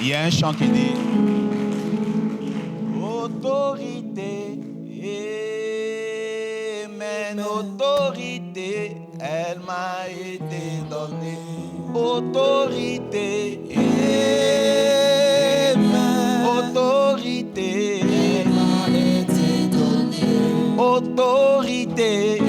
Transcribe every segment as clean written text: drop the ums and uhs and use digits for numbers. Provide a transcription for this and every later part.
Il y a un chant qui dit autorité, amen, autorité, elle m'a été donnée. Autorité, amen, autorité, elle m'a été donnée. Autorité.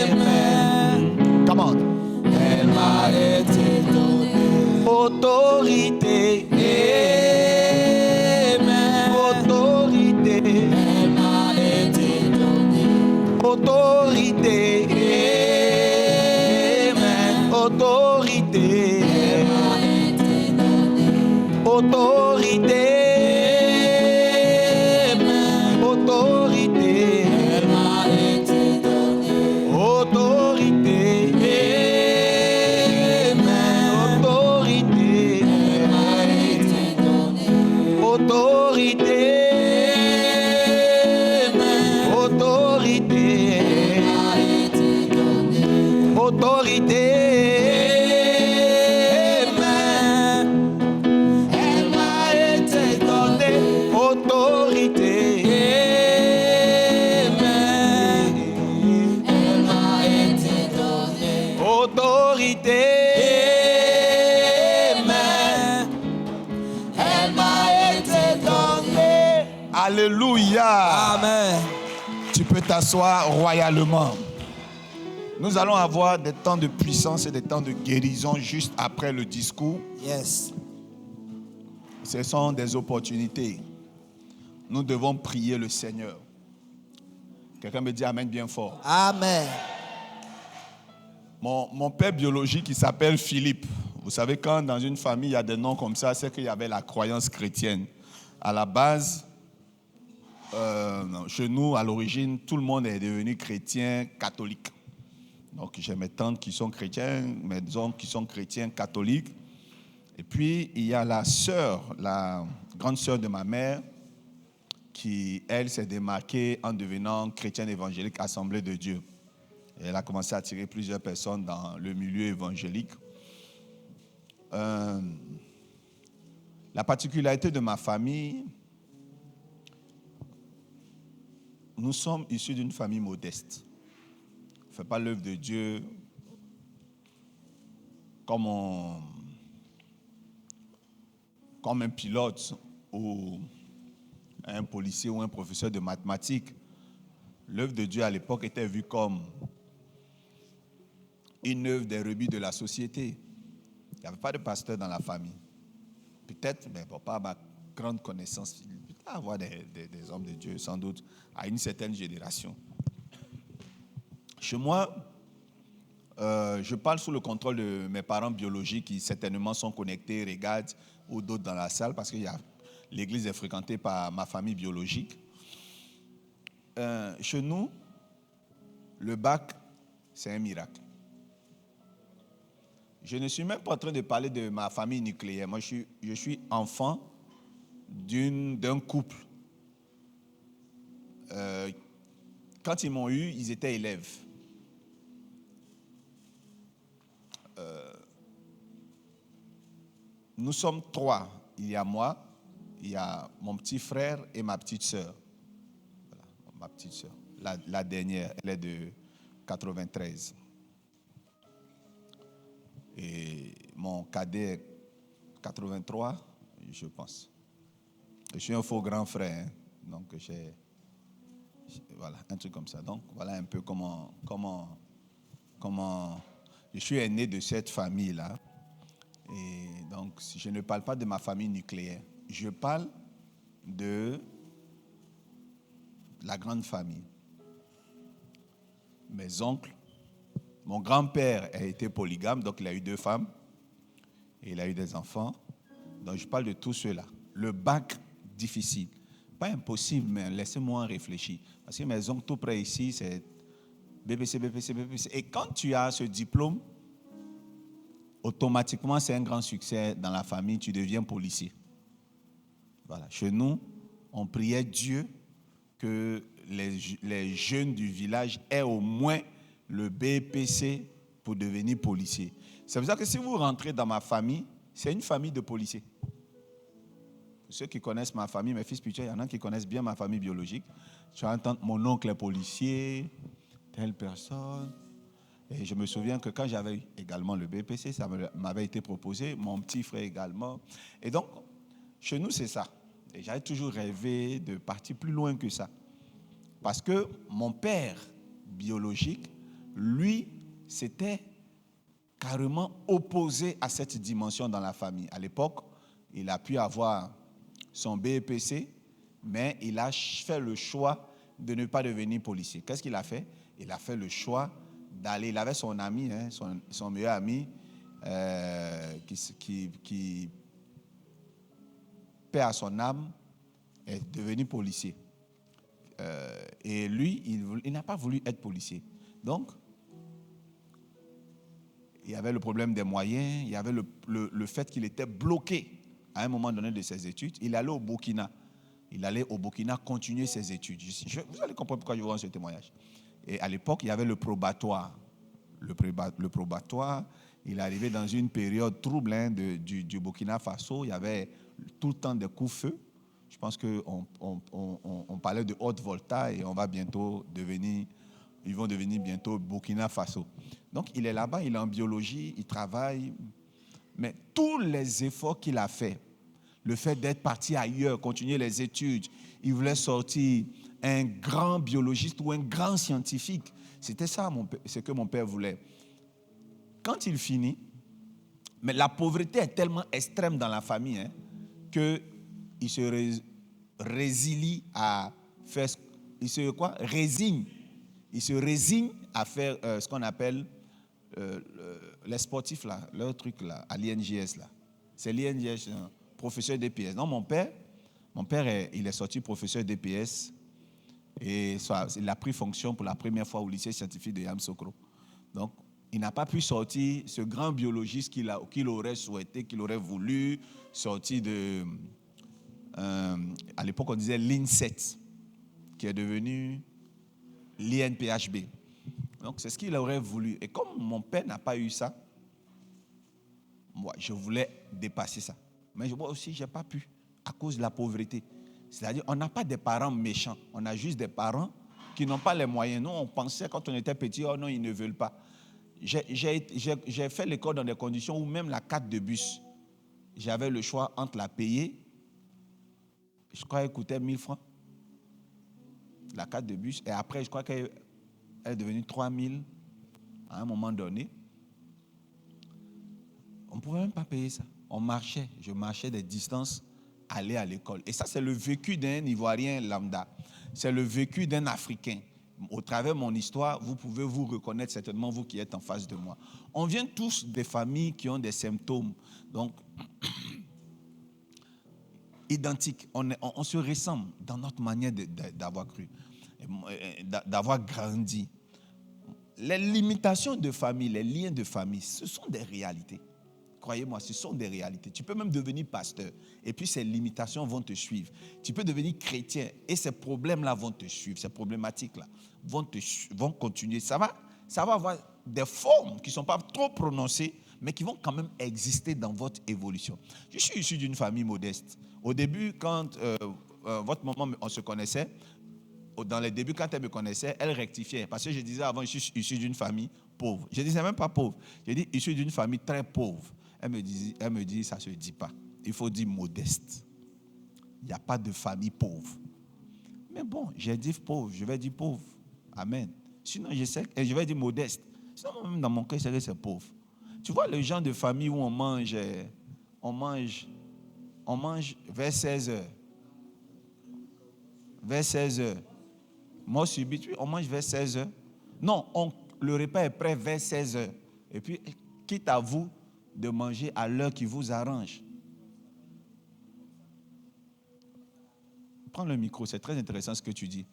Amen. Come on. Elle m'a été donnée. Autorité. Amen. Autorité. Elle m'a été donnée. Autorité. Amen. Autorité. Elle m'a été donnée. Autorité. Alléluia. Amen. Tu peux t'asseoir royalement. Nous allons avoir des temps de puissance et des temps de guérison juste après le discours. Yes. Ce sont des opportunités. Nous devons prier le Seigneur. Quelqu'un me dit amen bien fort. Amen. Mon père biologique, il s'appelle Philippe. Vous savez, quand dans une famille, il y a des noms comme ça, c'est qu'il y avait la croyance chrétienne. À la base, chez nous, à l'origine, tout le monde est devenu chrétien catholique. Donc, j'ai mes tantes qui sont chrétiennes, mes oncles qui sont chrétiens catholiques. Et puis, il y a la sœur, la grande sœur de ma mère, qui, elle, s'est démarquée en devenant chrétienne évangélique, Assemblée de Dieu. Et elle a commencé à attirer plusieurs personnes dans le milieu évangélique. La particularité de ma famille, nous sommes issus d'une famille modeste. On ne fait pas l'œuvre de Dieu comme un pilote ou un policier ou un professeur de mathématiques. L'œuvre de Dieu à l'époque était vue comme une œuvre des rebelles de la société. Il n'y avait pas de pasteur dans la famille. Peut-être, mais bon, pas à ma grande connaissance, il peut y avoir des hommes de Dieu, sans doute, à une certaine génération. Chez moi, je parle sous le contrôle de mes parents biologiques qui certainement sont connectés, regardent, ou d'autres dans la salle, parce que l'église est fréquentée par ma famille biologique. Chez nous, le bac, c'est un miracle. Je ne suis même pas en train de parler de ma famille nucléaire. Moi, je suis enfant d'un couple. Quand ils m'ont eu, ils étaient élèves. Nous sommes 3. Il y a moi, il y a mon petit frère et ma petite sœur. Voilà, ma petite sœur. La dernière, elle est de 93. Et mon cadet est 83, je pense. Je suis un faux grand frère, hein. Donc voilà, un truc comme ça. Donc voilà un peu comment je suis aîné de cette famille-là. Et donc, si je ne parle pas de ma famille nucléaire, je parle de la grande famille. Mes oncles, mon grand-père a été polygame, donc il a eu 2 femmes. Et il a eu des enfants. Donc, je parle de tout cela. Le bac, difficile. Pas impossible, mais laissez-moi en réfléchir. Parce que mes oncles tout près ici, c'est BPC. Et quand tu as ce diplôme, automatiquement, c'est un grand succès dans la famille, tu deviens policier. Voilà. Chez nous, on priait Dieu que les jeunes du village aient au moins le BPC pour devenir policier. C'est pour ça que si vous rentrez dans ma famille, c'est une famille de policiers. Pour ceux qui connaissent ma famille, mes fils spirituels, il y en a qui connaissent bien ma famille biologique. Tu vas entendre mon oncle est policier, telle personne. Et je me souviens que quand j'avais également le BPC, ça m'avait été proposé, mon petit frère également. Et donc, chez nous, c'est ça. Et j'avais toujours rêvé de partir plus loin que ça. Parce que mon père biologique, lui, s'était carrément opposé à cette dimension dans la famille. À l'époque, il a pu avoir son BPC, mais il a fait le choix de ne pas devenir policier. Qu'est-ce qu'il a fait? Il a fait le choix d'aller, il avait son ami, son meilleur ami, qui paix à son âme, est devenu policier. Et lui, il n'a pas voulu être policier. Donc, il y avait le problème des moyens, il y avait le fait qu'il était bloqué à un moment donné de ses études. Il allait au Burkina. Il allait au Burkina continuer ses études. Vous allez comprendre pourquoi je vous rends ce témoignage. Et à l'époque, il y avait le probatoire. Le probatoire, il est arrivé dans une période trouble du Burkina Faso. Il y avait tout le temps des coups-feu. Je pense qu'on parlait de haute volta et ils vont devenir bientôt Burkina Faso. Donc, il est là-bas, il est en biologie, il travaille. Mais tous les efforts qu'il a faits, le fait d'être parti ailleurs, continuer les études, il voulait sortir un grand biologiste ou un grand scientifique. C'était ça ce que mon père voulait. Quand il finit, mais la pauvreté est tellement extrême dans la famille qu'il se résilie à faire, il se résigne à faire ce qu'on appelle les sportifs là, leur truc là, à l'INJS là. C'est l'INJS, professeur d'EPS. Non, mon père, il est sorti professeur d'EPS et il a pris fonction pour la première fois au lycée scientifique de Yamoussoukro. Donc, il n'a pas pu sortir ce grand biologiste qu'il aurait souhaité, qu'il aurait voulu sortir de... à l'époque, on disait l'INSET, qui est devenu l'INPHB. Donc, c'est ce qu'il aurait voulu. Et comme mon père n'a pas eu ça, moi, je voulais dépasser ça. Mais moi aussi, je n'ai pas pu, à cause de la pauvreté. C'est-à-dire, on n'a pas des parents méchants. On a juste des parents qui n'ont pas les moyens. Nous, on pensait quand on était petit, oh non, ils ne veulent pas. J'ai fait l'école dans des conditions où même la carte de bus, j'avais le choix entre la payer, je crois qu'elle coûtait 1000 francs, la carte de bus, et après, je crois qu'elle est devenue 3000 à un moment donné. On ne pouvait même pas payer ça. On marchait, je marchais des distances, aller à l'école. Et ça, c'est le vécu d'un Ivoirien lambda. C'est le vécu d'un Africain. Au travers de mon histoire, vous pouvez vous reconnaître certainement, vous qui êtes en face de moi. On vient tous des familles qui ont des symptômes, donc, identiques. On se ressemble dans notre manière d'avoir cru, d'avoir grandi. Les limitations de famille, les liens de famille, ce sont des réalités. Croyez-moi, ce sont des réalités. Tu peux même devenir pasteur et puis ces limitations vont te suivre. Tu peux devenir chrétien et ces problèmes-là vont te suivre, ces problématiques-là vont continuer. Ça va avoir des formes qui ne sont pas trop prononcées, mais qui vont quand même exister dans votre évolution. Je suis issu d'une famille modeste. Au début, quand votre maman, on se connaissait, dans les débuts, quand elle me connaissait, elle rectifiait. Parce que je disais avant, je suis issu d'une famille pauvre. Je ne disais même pas pauvre. Je dis issu d'une famille très pauvre. Elle me dit, ça ne se dit pas. Il faut dire modeste. Il n'y a pas de famille pauvre. Mais bon, j'ai dit pauvre, je vais dire pauvre. Amen. Sinon, je vais dire modeste. Sinon, même dans mon cas, c'est pauvre. Tu vois le genre de famille où on mange vers 16 heures. Vers 16 heures. Moi, subit, on mange vers 16 heures. Non, le repas est prêt vers 16 heures. Et puis, quitte à vous de manger à l'heure qui vous arrange. Prends le micro, c'est très intéressant ce que tu dis.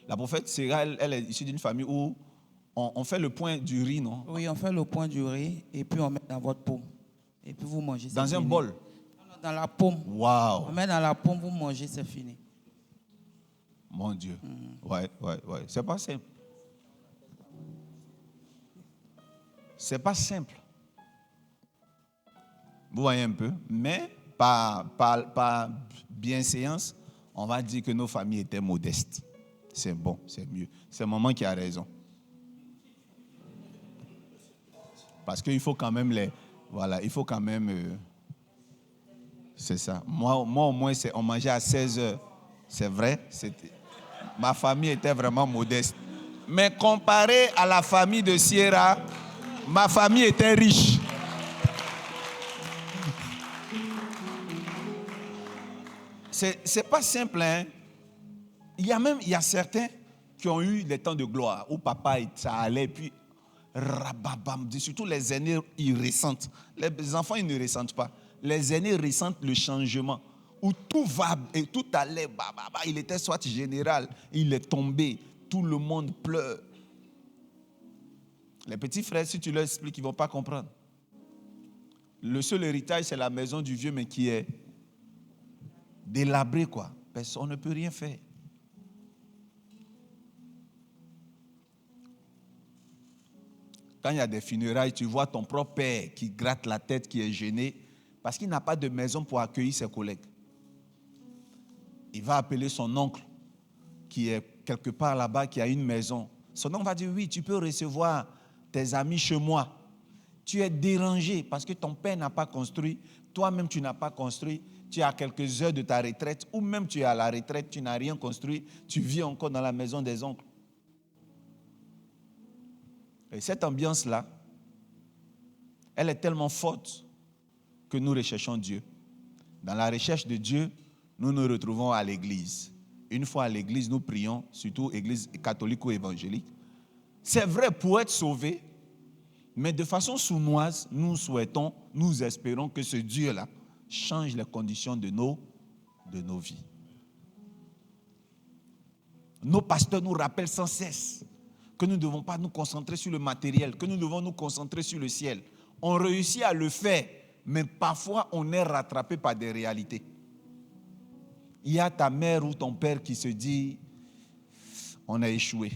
La prophète Séra, elle est issue d'une famille où on fait le point du riz, non? Oui, on fait le point du riz et puis on met dans votre paume. Et puis vous mangez. Dans un bol? Non, dans la paume. Waouh! On met dans la paume, vous mangez, c'est fini. Mon Dieu. Ouais. C'est pas simple. C'est pas simple. Vous voyez un peu. Mais par bienséance, on va dire que nos familles étaient modestes. C'est bon, c'est mieux. C'est maman qui a raison. Parce qu'il faut quand même il faut quand même... c'est ça. Moi au moins, on mangeait à 16 heures. C'est vrai. Ma famille était vraiment modeste. Mais comparé à la famille de Sierra, ma famille était riche. C'est pas simple, hein. Il y a certains qui ont eu des temps de gloire où papa, ça allait, puis rababam, surtout les aînés, ils ressentent. Les enfants, ils ne ressentent pas. Les aînés ressentent le changement, où tout va et tout allait. Il était soit général, il est tombé, tout le monde pleure. Les petits frères, si tu leur expliques, ils ne vont pas comprendre. Le seul héritage, c'est la maison du vieux, mais qui est délabrée, quoi. Personne ne peut rien faire. Quand il y a des funérailles, tu vois ton propre père qui gratte la tête, qui est gêné, parce qu'il n'a pas de maison pour accueillir ses collègues. Il va appeler son oncle, qui est quelque part là-bas, qui a une maison. Son oncle va dire, oui, tu peux recevoir tes amis chez moi. Tu es dérangé parce que ton père n'a pas construit, toi-même tu n'as pas construit, tu es à quelques heures de ta retraite, ou même tu es à la retraite, tu n'as rien construit, tu vis encore dans la maison des oncles. Et cette ambiance-là, elle est tellement forte que nous recherchons Dieu. Dans la recherche de Dieu, nous nous retrouvons à l'église. Une fois à l'église, nous prions, surtout église catholique ou évangélique. C'est vrai, pour être sauvé, mais de façon sournoise, nous souhaitons, nous espérons que ce Dieu-là change les conditions de nos vies. Nos pasteurs nous rappellent sans cesse que nous ne devons pas nous concentrer sur le matériel, que nous devons nous concentrer sur le ciel. On réussit à le faire, mais parfois on est rattrapé par des réalités. Il y a ta mère ou ton père qui se dit, on a échoué.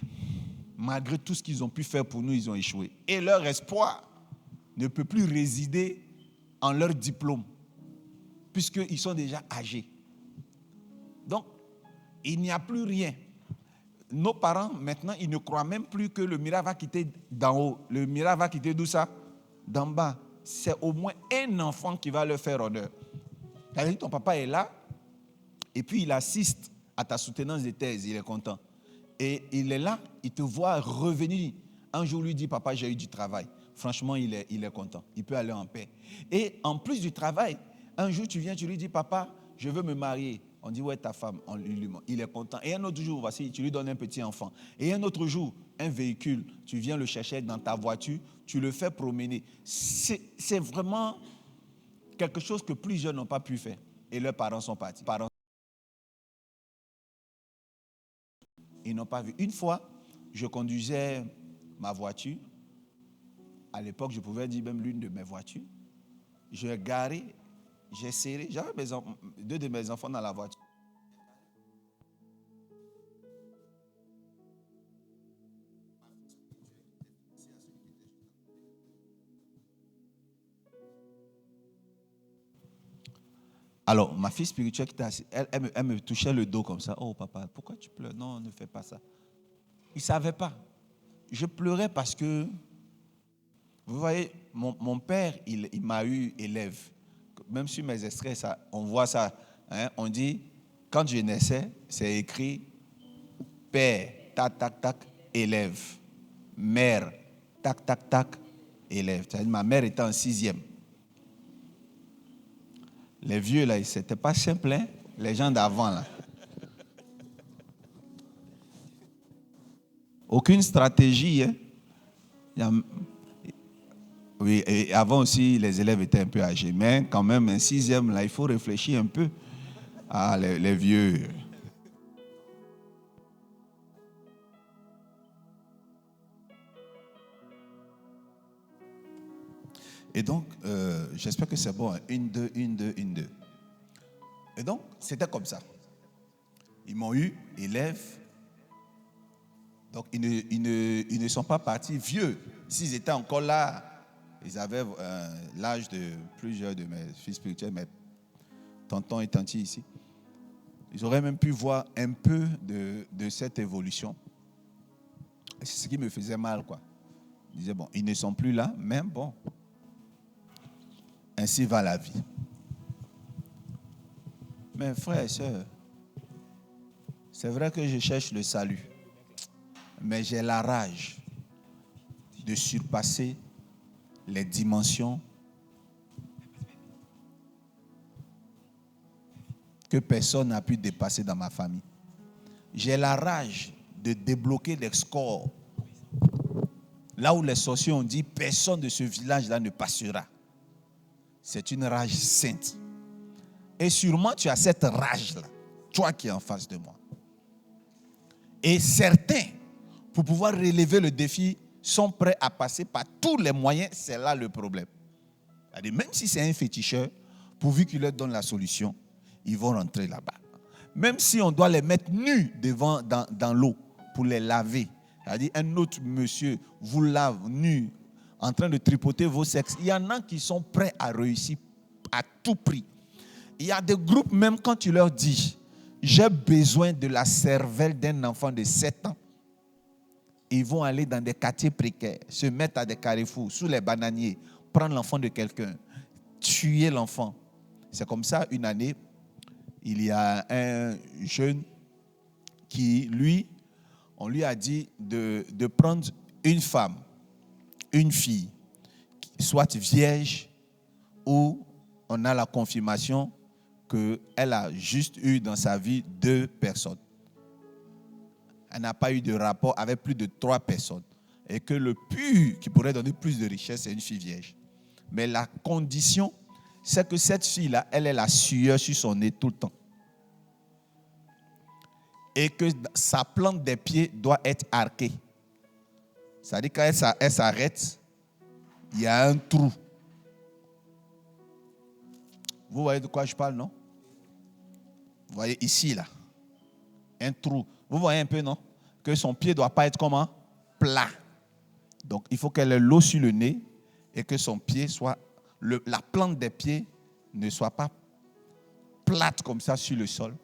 Malgré tout ce qu'ils ont pu faire pour nous, ils ont échoué. Et leur espoir ne peut plus résider en leur diplôme, puisqu'ils sont déjà âgés. Donc, il n'y a plus rien. Nos parents, maintenant, ils ne croient même plus que le miracle va quitter d'en haut. Le miracle va quitter d'où ça? D'en bas. C'est au moins un enfant qui va leur faire honneur. C'est-à-dire, ton papa est là, et puis il assiste à ta soutenance de thèse, il est content. Et il est là, il te voit revenir. Un jour, lui dit, papa, j'ai eu du travail. Franchement, il est content. Il peut aller en paix. Et en plus du travail, un jour, tu viens, tu lui dis, papa, je veux me marier. On dit, ouais, ta femme, il est content. Et un autre jour, voici, tu lui donnes un petit enfant. Et un autre jour, un véhicule, tu viens le chercher dans ta voiture, tu le fais promener. C'est vraiment quelque chose que plus jeunes n'ont pas pu faire. Et leurs parents sont partis. Ils n'ont pas vu. Une fois, je conduisais ma voiture. À l'époque, je pouvais dire même l'une de mes voitures. J'ai garé, j'ai serré. J'avais deux de mes enfants dans la voiture. Alors, ma fille spirituelle qui était assise, elle me touchait le dos comme ça. Oh papa, pourquoi tu pleures? Non, ne fais pas ça. Il ne savait pas. Je pleurais parce que, vous voyez, mon père, il m'a eu élève. Même sur mes extraits, ça, on voit ça. Hein, on dit, quand je naissais, c'est écrit père, tac, tac, tac, élève. Mère, tac, tac, tac, élève. C'est-à-dire, ma mère était en 6e. Les vieux, là, c'était pas simple, hein? Les gens d'avant, là. Aucune stratégie, hein? Oui, et avant aussi, les élèves étaient un peu âgés. Mais quand même, un 6e, là, il faut réfléchir un peu. Ah, les vieux. Et donc, j'espère que c'est bon. 1, 2, 1, 2, 1, 2. Et donc, c'était comme ça. Ils m'ont eu élève. Donc, ils ne sont pas partis vieux. S'ils étaient encore là, ils avaient l'âge de plusieurs de mes fils spirituels, mes tontons et tantis ici. Ils auraient même pu voir un peu de cette évolution. Et c'est ce qui me faisait mal, quoi. Je disais, bon, ils ne sont plus là, mais bon, ainsi va la vie. Mes frères et sœurs, c'est vrai que je cherche le salut, mais j'ai la rage de surpasser les dimensions que personne n'a pu dépasser dans ma famille. J'ai la rage de débloquer les scores. Là où les sorciers ont dit, personne de ce village-là ne passera. C'est une rage sainte. Et sûrement, tu as cette rage-là, toi qui es en face de moi. Et certains, pour pouvoir relever le défi, sont prêts à passer par tous les moyens. C'est là le problème. C'est-à-dire, même si c'est un féticheur, pourvu qu'il leur donne la solution, ils vont rentrer là-bas. Même si on doit les mettre nus devant, dans l'eau pour les laver. C'est-à-dire, un autre monsieur vous lave nus en train de tripoter vos sexes. Il y en a qui sont prêts à réussir à tout prix. Il y a des groupes, même quand tu leur dis, j'ai besoin de la cervelle d'un enfant de 7 ans, ils vont aller dans des quartiers précaires, se mettre à des carrefours, sous les bananiers, prendre l'enfant de quelqu'un, tuer l'enfant. C'est comme ça, une année, il y a un jeune qui, lui, on lui a dit de prendre une femme, une fille, soit vierge, ou on a la confirmation qu'elle a juste eu dans sa vie 2 personnes. Elle n'a pas eu de rapport avec plus de 3 personnes. Et que le pur qui pourrait donner plus de richesse, c'est une fille vierge. Mais la condition, c'est que cette fille-là, elle est la sueur sur son nez tout le temps. Et que sa plante des pieds doit être arquée. C'est-à-dire quand elle s'arrête, il y a un trou. Vous voyez de quoi je parle, non? Vous voyez ici, là. Un trou. Vous voyez un peu, non? Que son pied ne doit pas être comment? Plat. Donc, il faut qu'elle ait l'eau sur le nez et que son pied soit... la plante des pieds ne soit pas plate comme ça sur le sol.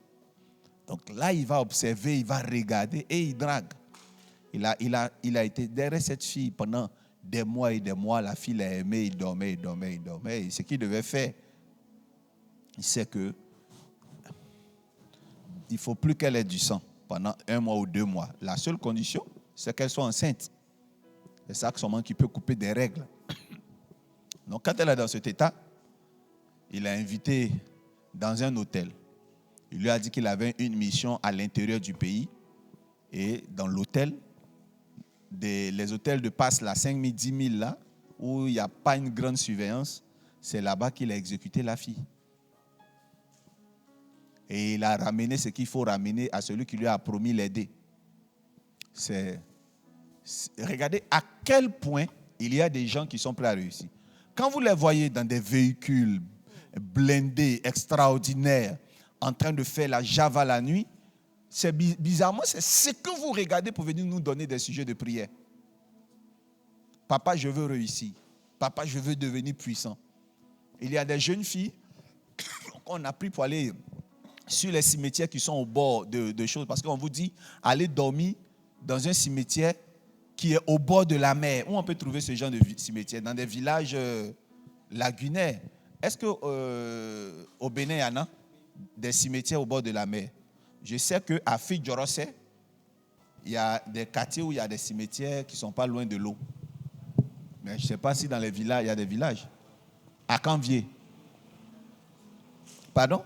Donc là, il va observer, il va regarder et il drague. Il a été derrière cette fille pendant des mois et des mois. La fille l'a aimé, il dormait. Et ce qu'il devait faire, c'est que il ne faut plus qu'elle ait du sang pendant 1 mois ou 2 mois. La seule condition, c'est qu'elle soit enceinte. C'est ça seulement qui peut couper des règles. Donc quand elle est dans cet état, il l'a invitée dans un hôtel. Il lui a dit qu'il avait une mission à l'intérieur du pays. Et dans l'hôtel, les hôtels de passe, là, 5 000, 10 000 là, où il n'y a pas une grande surveillance, c'est là-bas qu'il a exécuté la fille. Et il a ramené ce qu'il faut ramener à celui qui lui a promis l'aider. Regardez à quel point il y a des gens qui sont prêts à réussir. Quand vous les voyez dans des véhicules blindés, extraordinaires, en train de faire la java la nuit, c'est bizarrement, c'est ce que vous regardez pour venir nous donner des sujets de prière. Papa, je veux réussir. Papa, je veux devenir puissant. Il y a des jeunes filles qu'on a pris pour aller sur les cimetières qui sont au bord de choses. Parce qu'on vous dit, allez dormir dans un cimetière qui est au bord de la mer. Où on peut trouver ce genre de cimetière? Dans des villages lagunaires. Est-ce qu'au Bénin, il y en a des cimetières au bord de la mer? Je sais qu'à Fidjorose, il y a des quartiers où il y a des cimetières qui ne sont pas loin de l'eau. Mais je ne sais pas si dans les villages, il y a des villages. À Canvier. Pardon?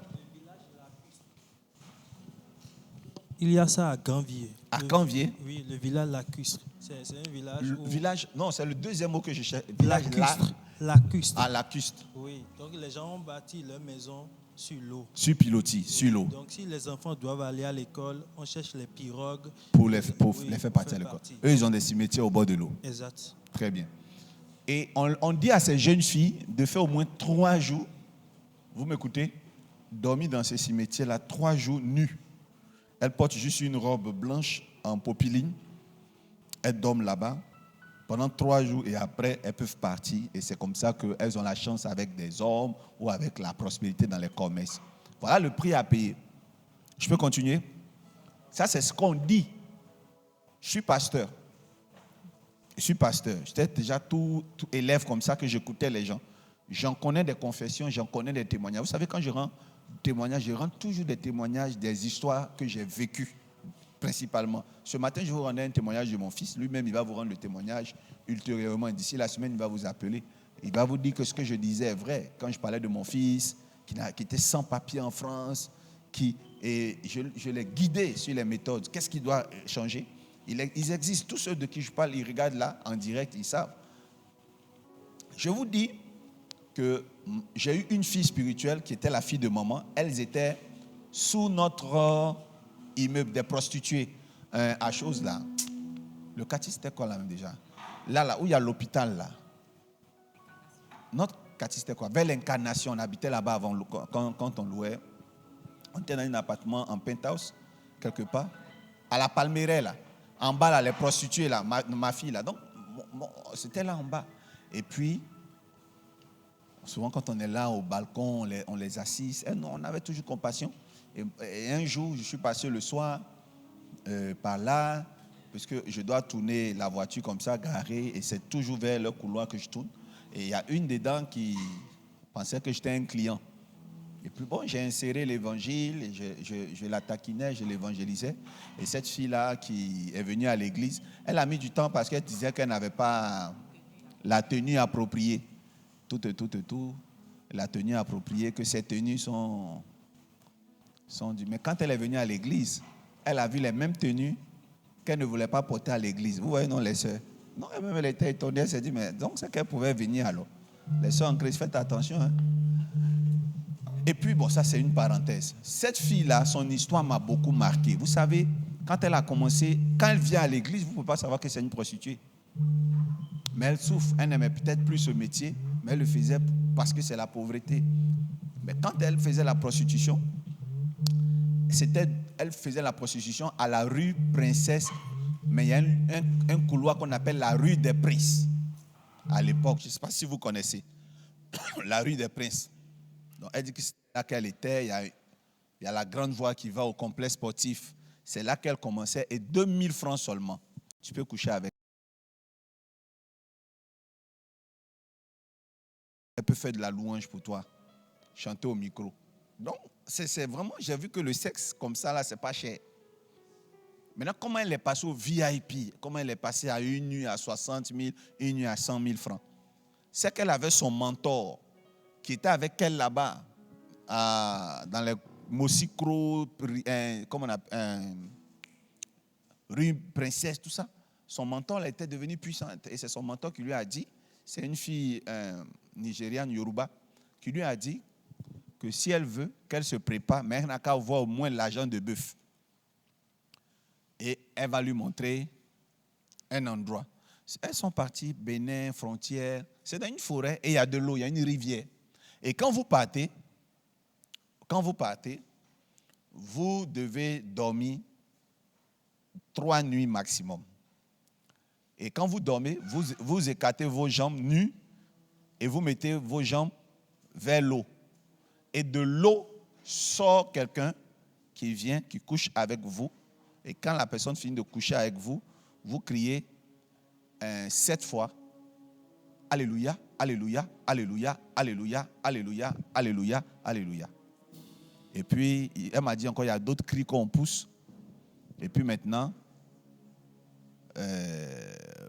Il y a ça à Canvier. À Canvier? Oui, le village lacustre. C'est un village où... Village, non, c'est le deuxième mot que je cherche. Village lacustre. À lacustre. Oui, donc les gens ont bâti leur maison sur l'eau. Sur pilotis, sur l'eau. Donc si les enfants doivent aller à l'école, on cherche les pirogues. Pour les faire partir à l'école. Eux, ils ont des cimetières au bord de l'eau. Exact. Très bien. Et on dit à ces jeunes filles de faire au moins 3 jours, vous m'écoutez, dormir dans ces cimetières-là 3 jours nus. Elle porte juste une robe blanche en popeline. Elles dorment là-bas pendant 3 jours et après, elles peuvent partir. Et c'est comme ça qu'elles ont la chance avec des hommes ou avec la prospérité dans les commerces. Voilà le prix à payer. Je peux continuer? Ça, c'est ce qu'on dit. Je suis pasteur. J'étais déjà tout élève comme ça que j'écoutais les gens. J'en connais des confessions, j'en connais des témoignages. Vous savez, quand je rends témoignages, je rends toujours des témoignages des histoires que j'ai vécues, principalement. Ce matin, je vous rendais un témoignage de mon fils. Lui-même, il va vous rendre le témoignage ultérieurement. D'ici la semaine, il va vous appeler. Il va vous dire que ce que je disais est vrai. Quand je parlais de mon fils, qui était sans papier en France, et je l'ai guidé sur les méthodes. Qu'est-ce qui doit changer? Ils existent. Tous ceux de qui je parle, ils regardent là, en direct, ils savent. Je vous dis que j'ai eu une fille spirituelle qui était la fille de maman. Elles étaient sous notre immeuble, des prostituées. À chose là. Le quartier, c'était quoi là même déjà? Là, où il y a l'hôpital là. Notre quartier, c'était quoi? Vers l'Incarnation, on habitait là-bas avant, quand on louait. On était dans un appartement en penthouse, quelque part. À la Palmeraie là. En bas là, les prostituées là, ma fille là. Donc, c'était là en bas. Et puis, souvent, quand on est là au balcon, on les assiste. Et on avait toujours compassion. Et un jour, je suis passé le soir par là, parce que je dois tourner la voiture comme ça, garée, et c'est toujours vers le couloir que je tourne. Et il y a une dedans qui pensait que j'étais un client. Et puis bon, j'ai inséré l'évangile, et je la taquinais, je l'évangélisais. Et cette fille-là qui est venue à l'église, elle a mis du temps parce qu'elle disait qu'elle n'avait pas la tenue appropriée. Tout, la tenue appropriée, que ces tenues sont du... Mais quand elle est venue à l'église, elle a vu les mêmes tenues qu'elle ne voulait pas porter à l'église. Vous voyez, non, les sœurs? Non, elle-même, elle était étonnée, elle s'est dit, mais donc c'est qu'elle pouvait venir alors. Les sœurs en Christ, faites attention. Hein. Et puis, bon, ça c'est une parenthèse. Cette fille-là, son histoire m'a beaucoup marqué. Vous savez, quand elle a commencé, quand elle vient à l'église, vous ne pouvez pas savoir que c'est une prostituée. Mais elle souffre, elle n'aimait peut-être plus ce métier, mais elle le faisait parce que c'est la pauvreté. Mais quand elle faisait la prostitution, elle faisait la prostitution à la rue Princesse, mais il y a un couloir qu'on appelle la rue des Princes. À l'époque, je ne sais pas si vous connaissez, la rue des Princes. Donc, elle dit que c'est là qu'elle était, il y a la grande voie qui va au complexe sportif. C'est là qu'elle commençait, et 2000 francs seulement. Tu peux coucher avec. Elle peut faire de la louange pour toi, chanter au micro. Donc, c'est vraiment, j'ai vu que le sexe comme ça, là, c'est pas cher. Maintenant, comment elle est passée au VIP? Comment elle est passée à une nuit à 60 000, une nuit à 100 000 francs? C'est qu'elle avait son mentor qui était avec elle là-bas, dans les Mosicro, comment on appelle, rue Princesse, tout ça. Son mentor, elle était devenue puissante. Et c'est son mentor qui lui a dit, c'est une fille nigériane, Yoruba, qui lui a dit que si elle veut, qu'elle se prépare, mais elle n'a qu'à voir au moins l'argent de bœuf. Et elle va lui montrer un endroit. Elles sont parties, Bénin, frontière. C'est dans une forêt et il y a de l'eau, il y a une rivière. Et quand vous partez, vous devez dormir 3 nuits maximum. Et quand vous dormez, vous écartez vos jambes nues et vous mettez vos jambes vers l'eau. Et de l'eau sort quelqu'un qui vient, qui couche avec vous. Et quand la personne finit de coucher avec vous, vous criez 7 fois. Alléluia, alléluia, alléluia, alléluia, alléluia, alléluia, alléluia. Et puis, elle m'a dit encore, il y a d'autres cris qu'on pousse. Et puis maintenant,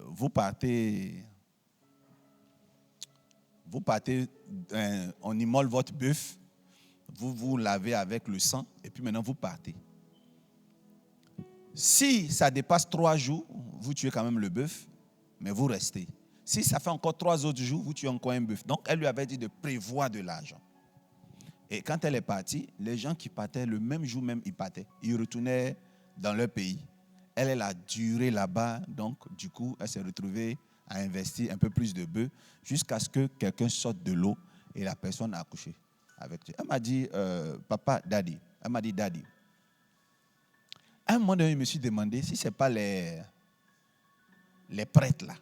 vous partez, on immole votre bœuf, vous lavez avec le sang, et puis maintenant vous partez. Si ça dépasse 3 jours, vous tuez quand même le bœuf, mais vous restez. Si ça fait encore 3 autres jours, vous tuez encore un bœuf. Donc elle lui avait dit de prévoir de l'argent. Et quand elle est partie, les gens qui partaient, le même jour même, ils partaient. Ils retournaient dans leur pays. Elle a duré là-bas, donc du coup, elle s'est retrouvée à investir un peu plus de bœufs jusqu'à ce que quelqu'un sorte de l'eau et la personne a accouché avec lui. Elle m'a dit, papa, daddy. Elle m'a dit, daddy. À un moment donné, je me suis demandé si ce n'est pas les prêtres là,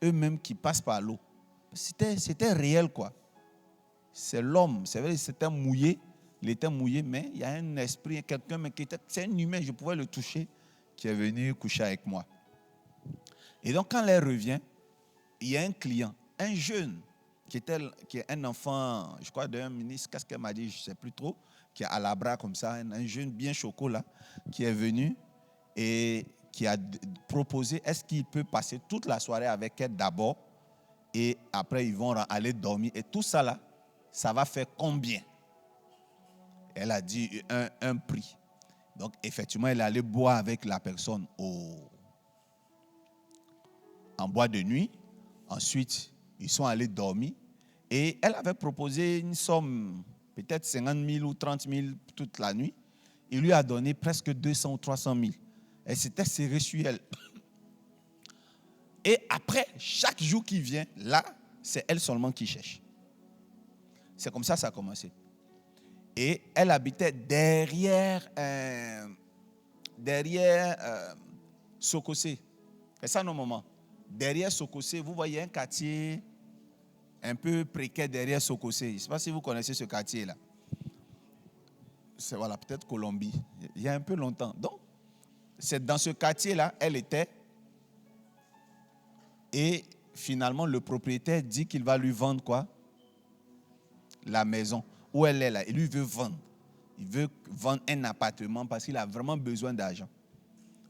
eux-mêmes qui passent par l'eau. C'était réel quoi. C'est l'homme, c'est vrai, c'était mouillé, il était mouillé, mais il y a un esprit, quelqu'un, mais c'est un humain, je pouvais le toucher, qui est venu coucher avec moi. Et donc quand elle revient, il y a un client, un jeune, qui est un enfant, je crois d'un ministre, qu'est-ce qu'elle m'a dit, je ne sais plus trop, qui est à la bras comme ça, un jeune bien chocolat, qui est venu et qui a proposé, est-ce qu'il peut passer toute la soirée avec elle d'abord et après ils vont aller dormir. Et tout ça là, ça va faire combien? Elle a dit un prix. Donc effectivement, elle allait boire avec la personne en boîte de nuit. Ensuite, ils sont allés dormir. Et elle avait proposé une somme, peut-être 50 000 ou 30 000 toute la nuit. Il lui a donné presque 200 ou 300 000. Elle s'était serrée sur elle. Et après, chaque jour qui vient, là, c'est elle seulement qui cherche. C'est comme ça que ça a commencé. Et elle habitait derrière Sokosé. C'est ça nos moments. Derrière Sokosé, vous voyez un quartier un peu précaire derrière Sokosé. Je ne sais pas si vous connaissez ce quartier-là. C'est voilà, peut-être Colombie. Il y a un peu longtemps. Donc, c'est dans ce quartier-là, elle était. Et finalement, le propriétaire dit qu'il va lui vendre quoi? La maison où elle est là. Il lui veut vendre. Il veut vendre un appartement parce qu'il a vraiment besoin d'argent.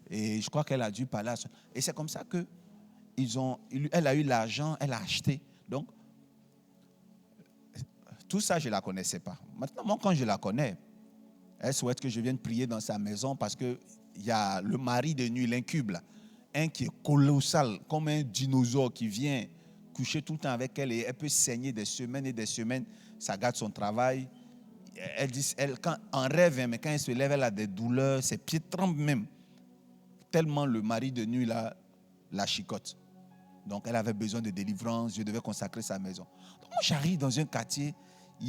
Et je crois qu'elle a dû parler à ça. Et c'est comme ça que elle a eu l'argent, elle a acheté. Donc, tout ça, je ne la connaissais pas. Maintenant, moi, quand je la connais, elle souhaite que je vienne prier dans sa maison parce qu'il y a le mari de nuit, l'incube, là, un qui est colossal, comme un dinosaure qui vient coucher tout le temps avec elle et elle peut saigner des semaines et des semaines. Ça gâte son travail. Elle dit, en rêve, mais quand elle se lève, elle a des douleurs, ses pieds tremblent même. Tellement le mari de nuit la chicote. Donc elle avait besoin de délivrance, je devais consacrer sa maison. Donc moi j'arrive dans un quartier,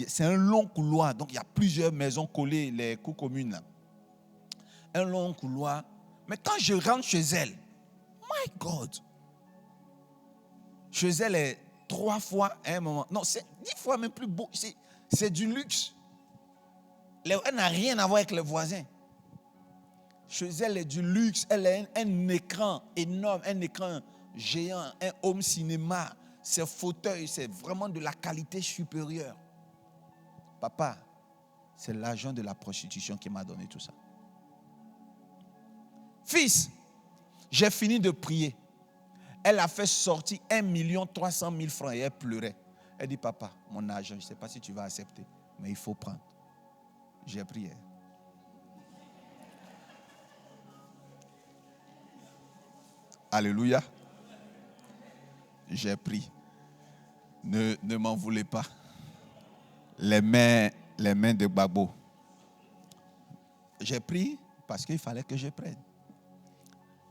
c'est un long couloir, donc il y a plusieurs maisons collées, les cours communes là. Un long couloir. Mais quand je rentre chez elle, my God, chez elle est 3 fois à un moment. Non, c'est 10 fois même plus beau. C'est du luxe. Elle n'a rien à voir avec les voisins. Chez elle est du luxe. Elle a un écran énorme, un écran géant, un home cinéma. Ses fauteuils, c'est vraiment de la qualité supérieure. Papa, c'est l'argent de la prostitution qui m'a donné tout ça. Fils, j'ai fini de prier. Elle a fait sortir 1 300 000 francs et elle pleurait. Elle dit, papa, mon argent, je ne sais pas si tu vas accepter, mais il faut prendre. J'ai prié. Alléluia. J'ai pris. Ne m'en voulez pas. Les mains de Babo. J'ai pris parce qu'il fallait que je prenne.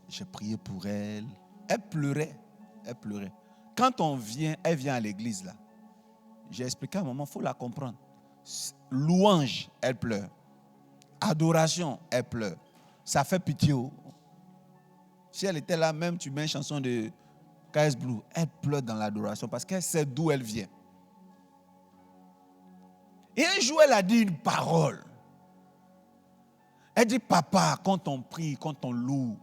J'ai prié pour elle. Elle pleurait. Elle pleurait. Quand elle vient à l'église là. J'ai expliqué à un moment, il faut la comprendre. Louange, elle pleure. Adoration, elle pleure. Ça fait pitié. Si elle était là, même tu mets une chanson de KS Blue, elle pleure dans l'adoration parce qu'elle sait d'où elle vient. Et un jour, elle a dit une parole. Elle dit, papa, quand on prie, quand on loue,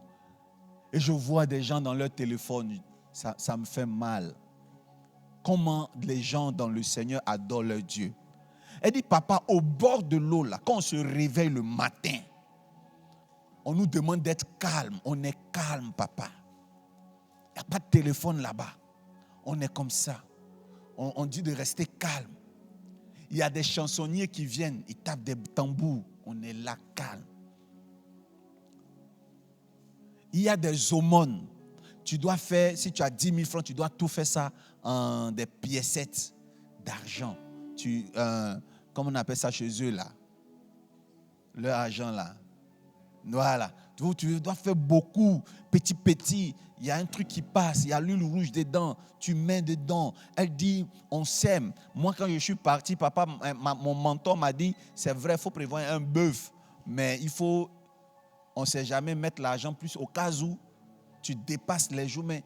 et je vois des gens dans leur téléphone, ça me fait mal. Comment les gens dans le Seigneur adorent leur Dieu. Elle dit, papa, au bord de l'eau, là, quand on se réveille le matin, on nous demande d'être calme. On est calme, papa. Il n'y a pas de téléphone là-bas. On est comme ça. On dit de rester calme. Il y a des chansonniers qui viennent, ils tapent des tambours. On est là, calme. Il y a des aumônes. Tu dois faire, si tu as 10 000 francs, tu dois tout faire ça en des piécettes d'argent. Comment on appelle ça chez eux là? Leur argent là. Voilà. Tu dois faire beaucoup, petit. Il y a un truc qui passe, il y a l'huile rouge dedans, tu mets dedans. Elle dit, on s'aime. Moi, quand je suis parti, papa, mon mentor m'a dit, c'est vrai, il faut prévoir un bœuf, mais il faut On ne sait jamais mettre l'argent plus au cas où tu dépasses les jours. Mais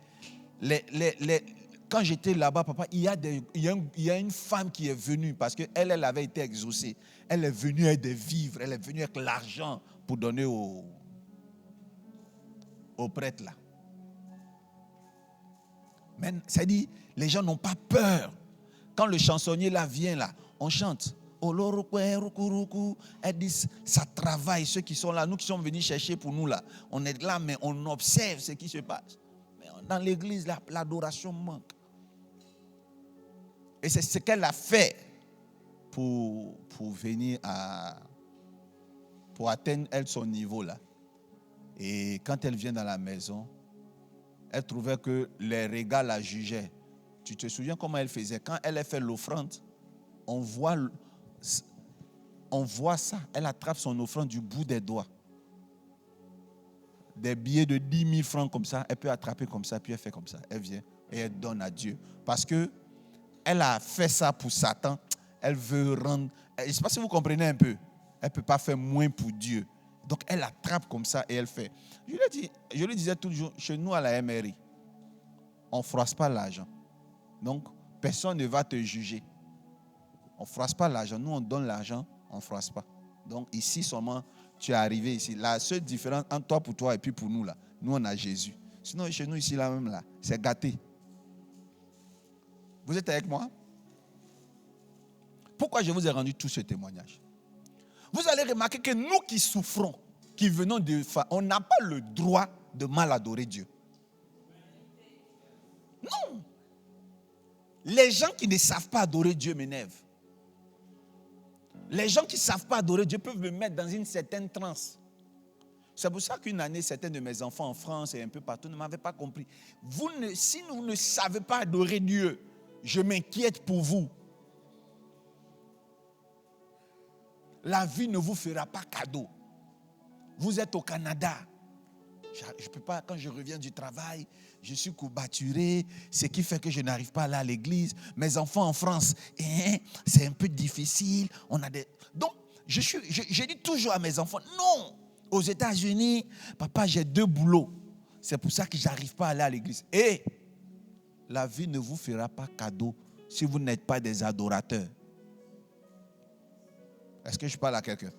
quand j'étais là-bas, papa, il y a une femme qui est venue parce qu'elle avait été exaucée. Elle est venue avec des vivres, elle est venue avec l'argent pour donner aux prêtres là. Mais ça dit, les gens n'ont pas peur. Quand le chansonnier là vient là, on chante. Elle dit, ça travaille, ceux qui sont là, nous qui sommes venus chercher pour nous là. On est là, mais on observe ce qui se passe. Mais dans l'église, l'adoration manque. Et c'est ce qu'elle a fait pour venir pour atteindre elle son niveau là. Et quand elle vient dans la maison, elle trouvait que les regards la jugeaient. Tu te souviens comment elle faisait? Quand elle a fait l'offrande, on voit ça. Elle attrape son offrande du bout des doigts. Des billets de 10 000 francs comme ça, elle peut attraper comme ça, puis elle fait comme ça. Elle vient et elle donne à Dieu. Parce que elle a fait ça pour Satan. Elle veut rendre... Je ne sais pas si vous comprenez un peu. Elle ne peut pas faire moins pour Dieu. Donc elle attrape comme ça et elle fait. Je le disais toujours, chez nous à la MRI, on ne froisse pas l'argent. Donc personne ne va te juger. On ne froisse pas l'argent. Nous, on donne l'argent, on ne froisse pas. Donc ici seulement, tu es arrivé ici. La seule différence entre toi pour toi et puis pour nous, là, nous, on a Jésus. Sinon, chez nous, ici, là même, là, c'est gâté. Vous êtes avec moi? Pourquoi je vous ai rendu tout ce témoignage? Vous allez remarquer que nous qui souffrons, qui venons de faire, on n'a pas le droit de mal adorer Dieu. Non. Les gens qui ne savent pas adorer Dieu m'énervent. Les gens qui ne savent pas adorer Dieu peuvent me mettre dans une certaine transe. C'est pour ça qu'une année, certains de mes enfants en France et un peu partout ne m'avaient pas compris. Si vous ne savez pas adorer Dieu, je m'inquiète pour vous. La vie ne vous fera pas cadeau. Vous êtes au Canada. Je ne peux pas, quand je reviens du travail, je suis courbaturé, ce qui fait que je n'arrive pas à aller à l'église. Mes enfants en France, c'est un peu difficile. Donc, je dis toujours à mes enfants, non, aux États-Unis, papa, j'ai 2 boulots. C'est pour ça que je n'arrive pas à aller à l'église. Et la vie ne vous fera pas cadeau si vous n'êtes pas des adorateurs. Est-ce que je parle à quelqu'un?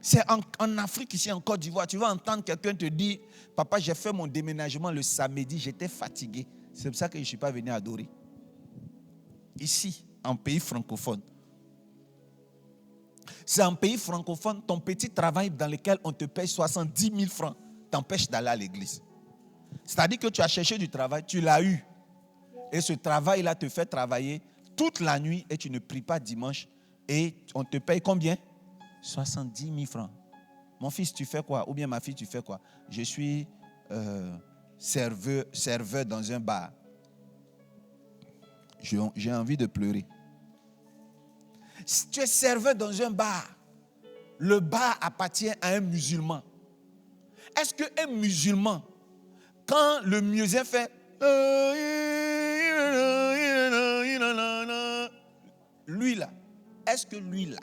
C'est en Afrique, ici en Côte d'Ivoire, tu vas entendre quelqu'un te dire, papa, j'ai fait mon déménagement le samedi, j'étais fatigué. C'est pour ça que je ne suis pas venu adorer. Ici, en pays francophone. C'est un pays francophone, ton petit travail dans lequel on te paye 70 000 francs t'empêche d'aller à l'église. C'est-à-dire que tu as cherché du travail, tu l'as eu. Et ce travail-là te fait travailler toute la nuit et tu ne pries pas dimanche. Et on te paye combien? 70 000 francs. Mon fils, tu fais quoi? Ou bien ma fille, tu fais quoi? Je suis serveur dans un bar. J'ai envie de pleurer. Si tu es serveur dans un bar, le bar appartient à un musulman. Est-ce qu'un musulman, quand le musicien fait... Lui là, est-ce que lui là,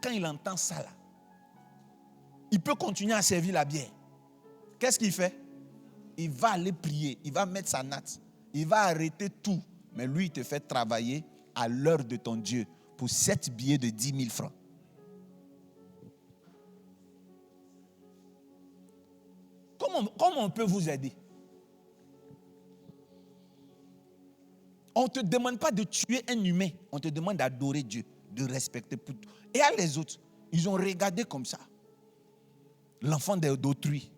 quand il entend ça là, il peut continuer à servir la bière? Qu'est-ce qu'il fait? Il va aller prier, il va mettre sa natte, il va arrêter tout. Mais lui, il te fait travailler à l'heure de ton Dieu pour 7 billets de 10 000 francs. Comment on peut vous aider? On ne te demande pas de tuer un humain. On te demande d'adorer Dieu, de respecter. Et à les autres, ils ont regardé comme ça. L'enfant d'autrui.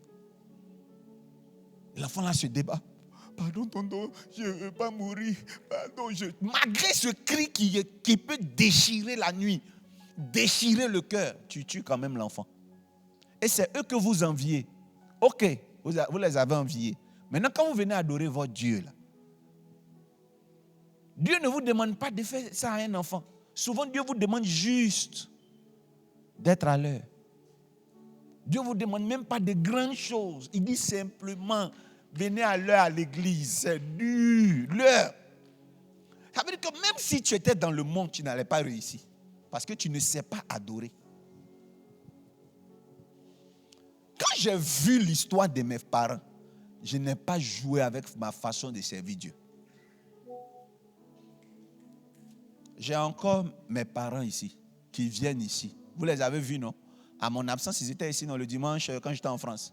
L'enfant là se débat. Pardon, tonton, je ne veux pas mourir. Pardon, malgré ce cri qui peut déchirer la nuit, déchirer le cœur, tu tues quand même l'enfant. Et c'est eux que vous enviez. Ok, vous les avez enviés. Maintenant, quand vous venez adorer votre Dieu, là, Dieu ne vous demande pas de faire ça à un enfant. Souvent, Dieu vous demande juste d'être à l'heure. Dieu ne vous demande même pas de grandes choses. Il dit simplement, venez à l'heure à l'église. C'est dur, l'heure. Ça veut dire que même si tu étais dans le monde, tu n'allais pas réussir. Parce que tu ne sais pas adorer. j'ai vu l'histoire de mes parents, je n'ai pas joué avec ma façon de servir Dieu. J'ai encore mes parents ici, qui viennent ici. Vous les avez vus, non? À mon absence, ils étaient ici, non, le dimanche, quand j'étais en France.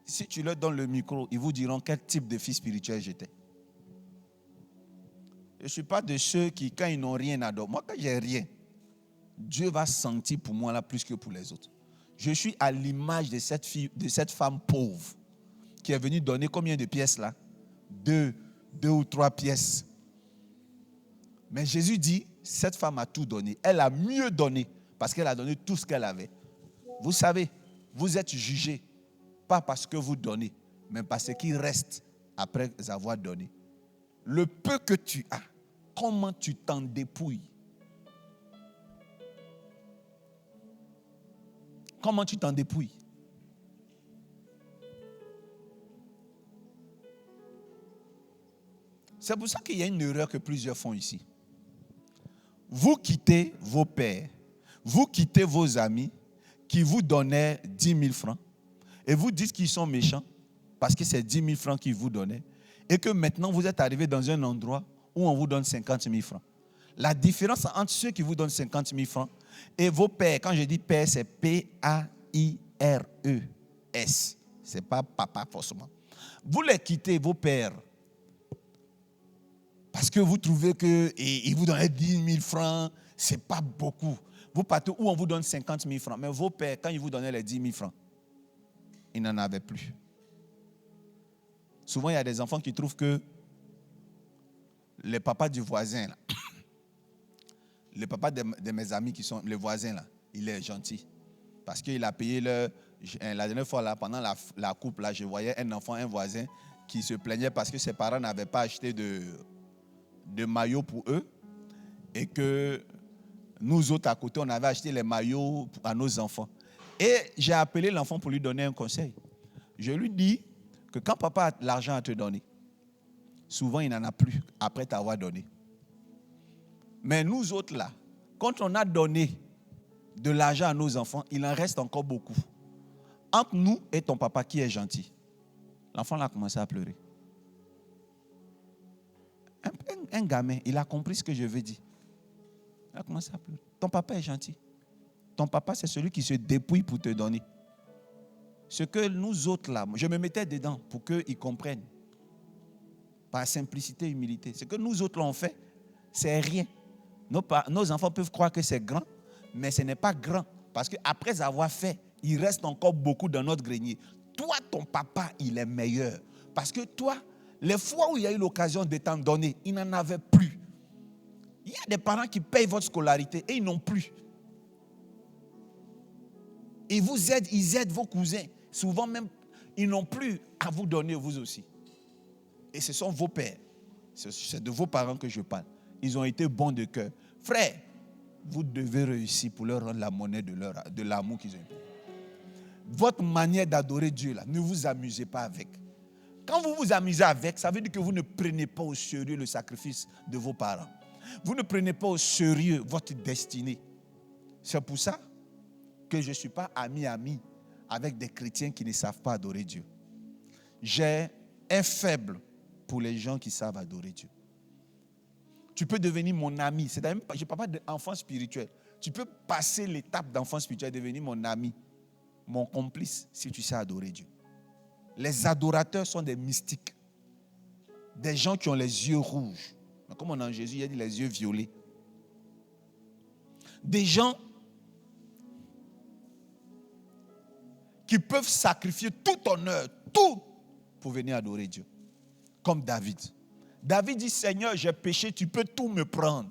Si tu leur donnes le micro, ils vous diront quel type de fils spirituel j'étais. Je ne suis pas de ceux qui, quand ils n'ont rien à donner, moi, quand j'ai rien, Dieu va sentir pour moi là plus que pour les autres. Je suis à l'image de cette fille, de cette femme pauvre qui est venue donner combien de pièces là? Deux ou trois pièces. Mais Jésus dit, cette femme a tout donné. Elle a mieux donné parce qu'elle a donné tout ce qu'elle avait. Vous savez, vous êtes jugés pas parce que vous donnez, mais parce qu'il reste après avoir donné. Le peu que tu as, comment tu t'en dépouilles? Comment tu t'en dépouilles? C'est pour ça qu'il y a une erreur que plusieurs font ici. Vous quittez vos pères, vous quittez vos amis qui vous donnaient 10 000 francs et vous dites qu'ils sont méchants parce que c'est 10 000 francs qu'ils vous donnaient et que maintenant vous êtes arrivé dans un endroit où on vous donne 50 000 francs. La différence entre ceux qui vous donnent 50 000 francs et vos pères, quand je dis père, c'est P-A-I-R-E-S. Ce n'est pas papa forcément. Vous les quittez, vos pères, parce que vous trouvez qu'ils vous donnaient 10 000 francs, ce n'est pas beaucoup. Vous partez où on vous donne 50 000 francs. Mais vos pères, quand ils vous donnaient les 10 000 francs, ils n'en avaient plus. Souvent, il y a des enfants qui trouvent que les papas du voisin, là, le papa de mes amis qui sont les voisins, là, il est gentil. Parce qu'il a payé la dernière fois, là, pendant la coupe, là, je voyais un enfant, un voisin, qui se plaignait parce que ses parents n'avaient pas acheté de maillots pour eux. Et que nous autres, à côté, on avait acheté les maillots à nos enfants. Et j'ai appelé l'enfant pour lui donner un conseil. Je lui dis que quand papa a l'argent à te donner, souvent il n'en a plus après t'avoir donné. Mais nous autres là, quand on a donné de l'argent à nos enfants, il en reste encore beaucoup. Entre nous et ton papa qui est gentil, l'enfant a commencé à pleurer. Un gamin, il a compris ce que je veux dire. Il a commencé à pleurer. Ton papa est gentil. Ton papa, c'est celui qui se dépouille pour te donner. Ce que nous autres là, je me mettais dedans pour qu'ils comprennent. Par simplicité et humilité. Ce que nous autres là on fait, c'est rien. Nos enfants peuvent croire que c'est grand, mais ce n'est pas grand. Parce qu'après avoir fait, il reste encore beaucoup dans notre grenier. Toi, ton papa, il est meilleur. Parce que toi, les fois où il y a eu l'occasion de t'en donner, il n'en avait plus. Il y a des parents qui payent votre scolarité et ils n'ont plus. Ils vous aident, ils aident vos cousins. Souvent même, ils n'ont plus à vous donner vous aussi. Et ce sont vos pères. C'est de vos parents que je parle. Ils ont été bons de cœur. Frère, vous devez réussir pour leur rendre la monnaie de l'amour qu'ils ont eu. Votre manière d'adorer Dieu, là, ne vous amusez pas avec. Quand vous vous amusez avec, ça veut dire que vous ne prenez pas au sérieux le sacrifice de vos parents. Vous ne prenez pas au sérieux votre destinée. C'est pour ça que je ne suis pas ami avec des chrétiens qui ne savent pas adorer Dieu. J'ai un faible pour les gens qui savent adorer Dieu. Tu peux devenir mon ami. Je ne parle pas d'enfant spirituel. Tu peux passer l'étape d'enfant spirituel et devenir mon ami, mon complice, si tu sais adorer Dieu. Les adorateurs sont des mystiques. Des gens qui ont les yeux rouges. Mais comme on a en Jésus, il a dit les yeux violets. Des gens qui peuvent sacrifier tout honneur, tout, pour venir adorer Dieu. Comme David. David dit, Seigneur, j'ai péché, tu peux tout me prendre.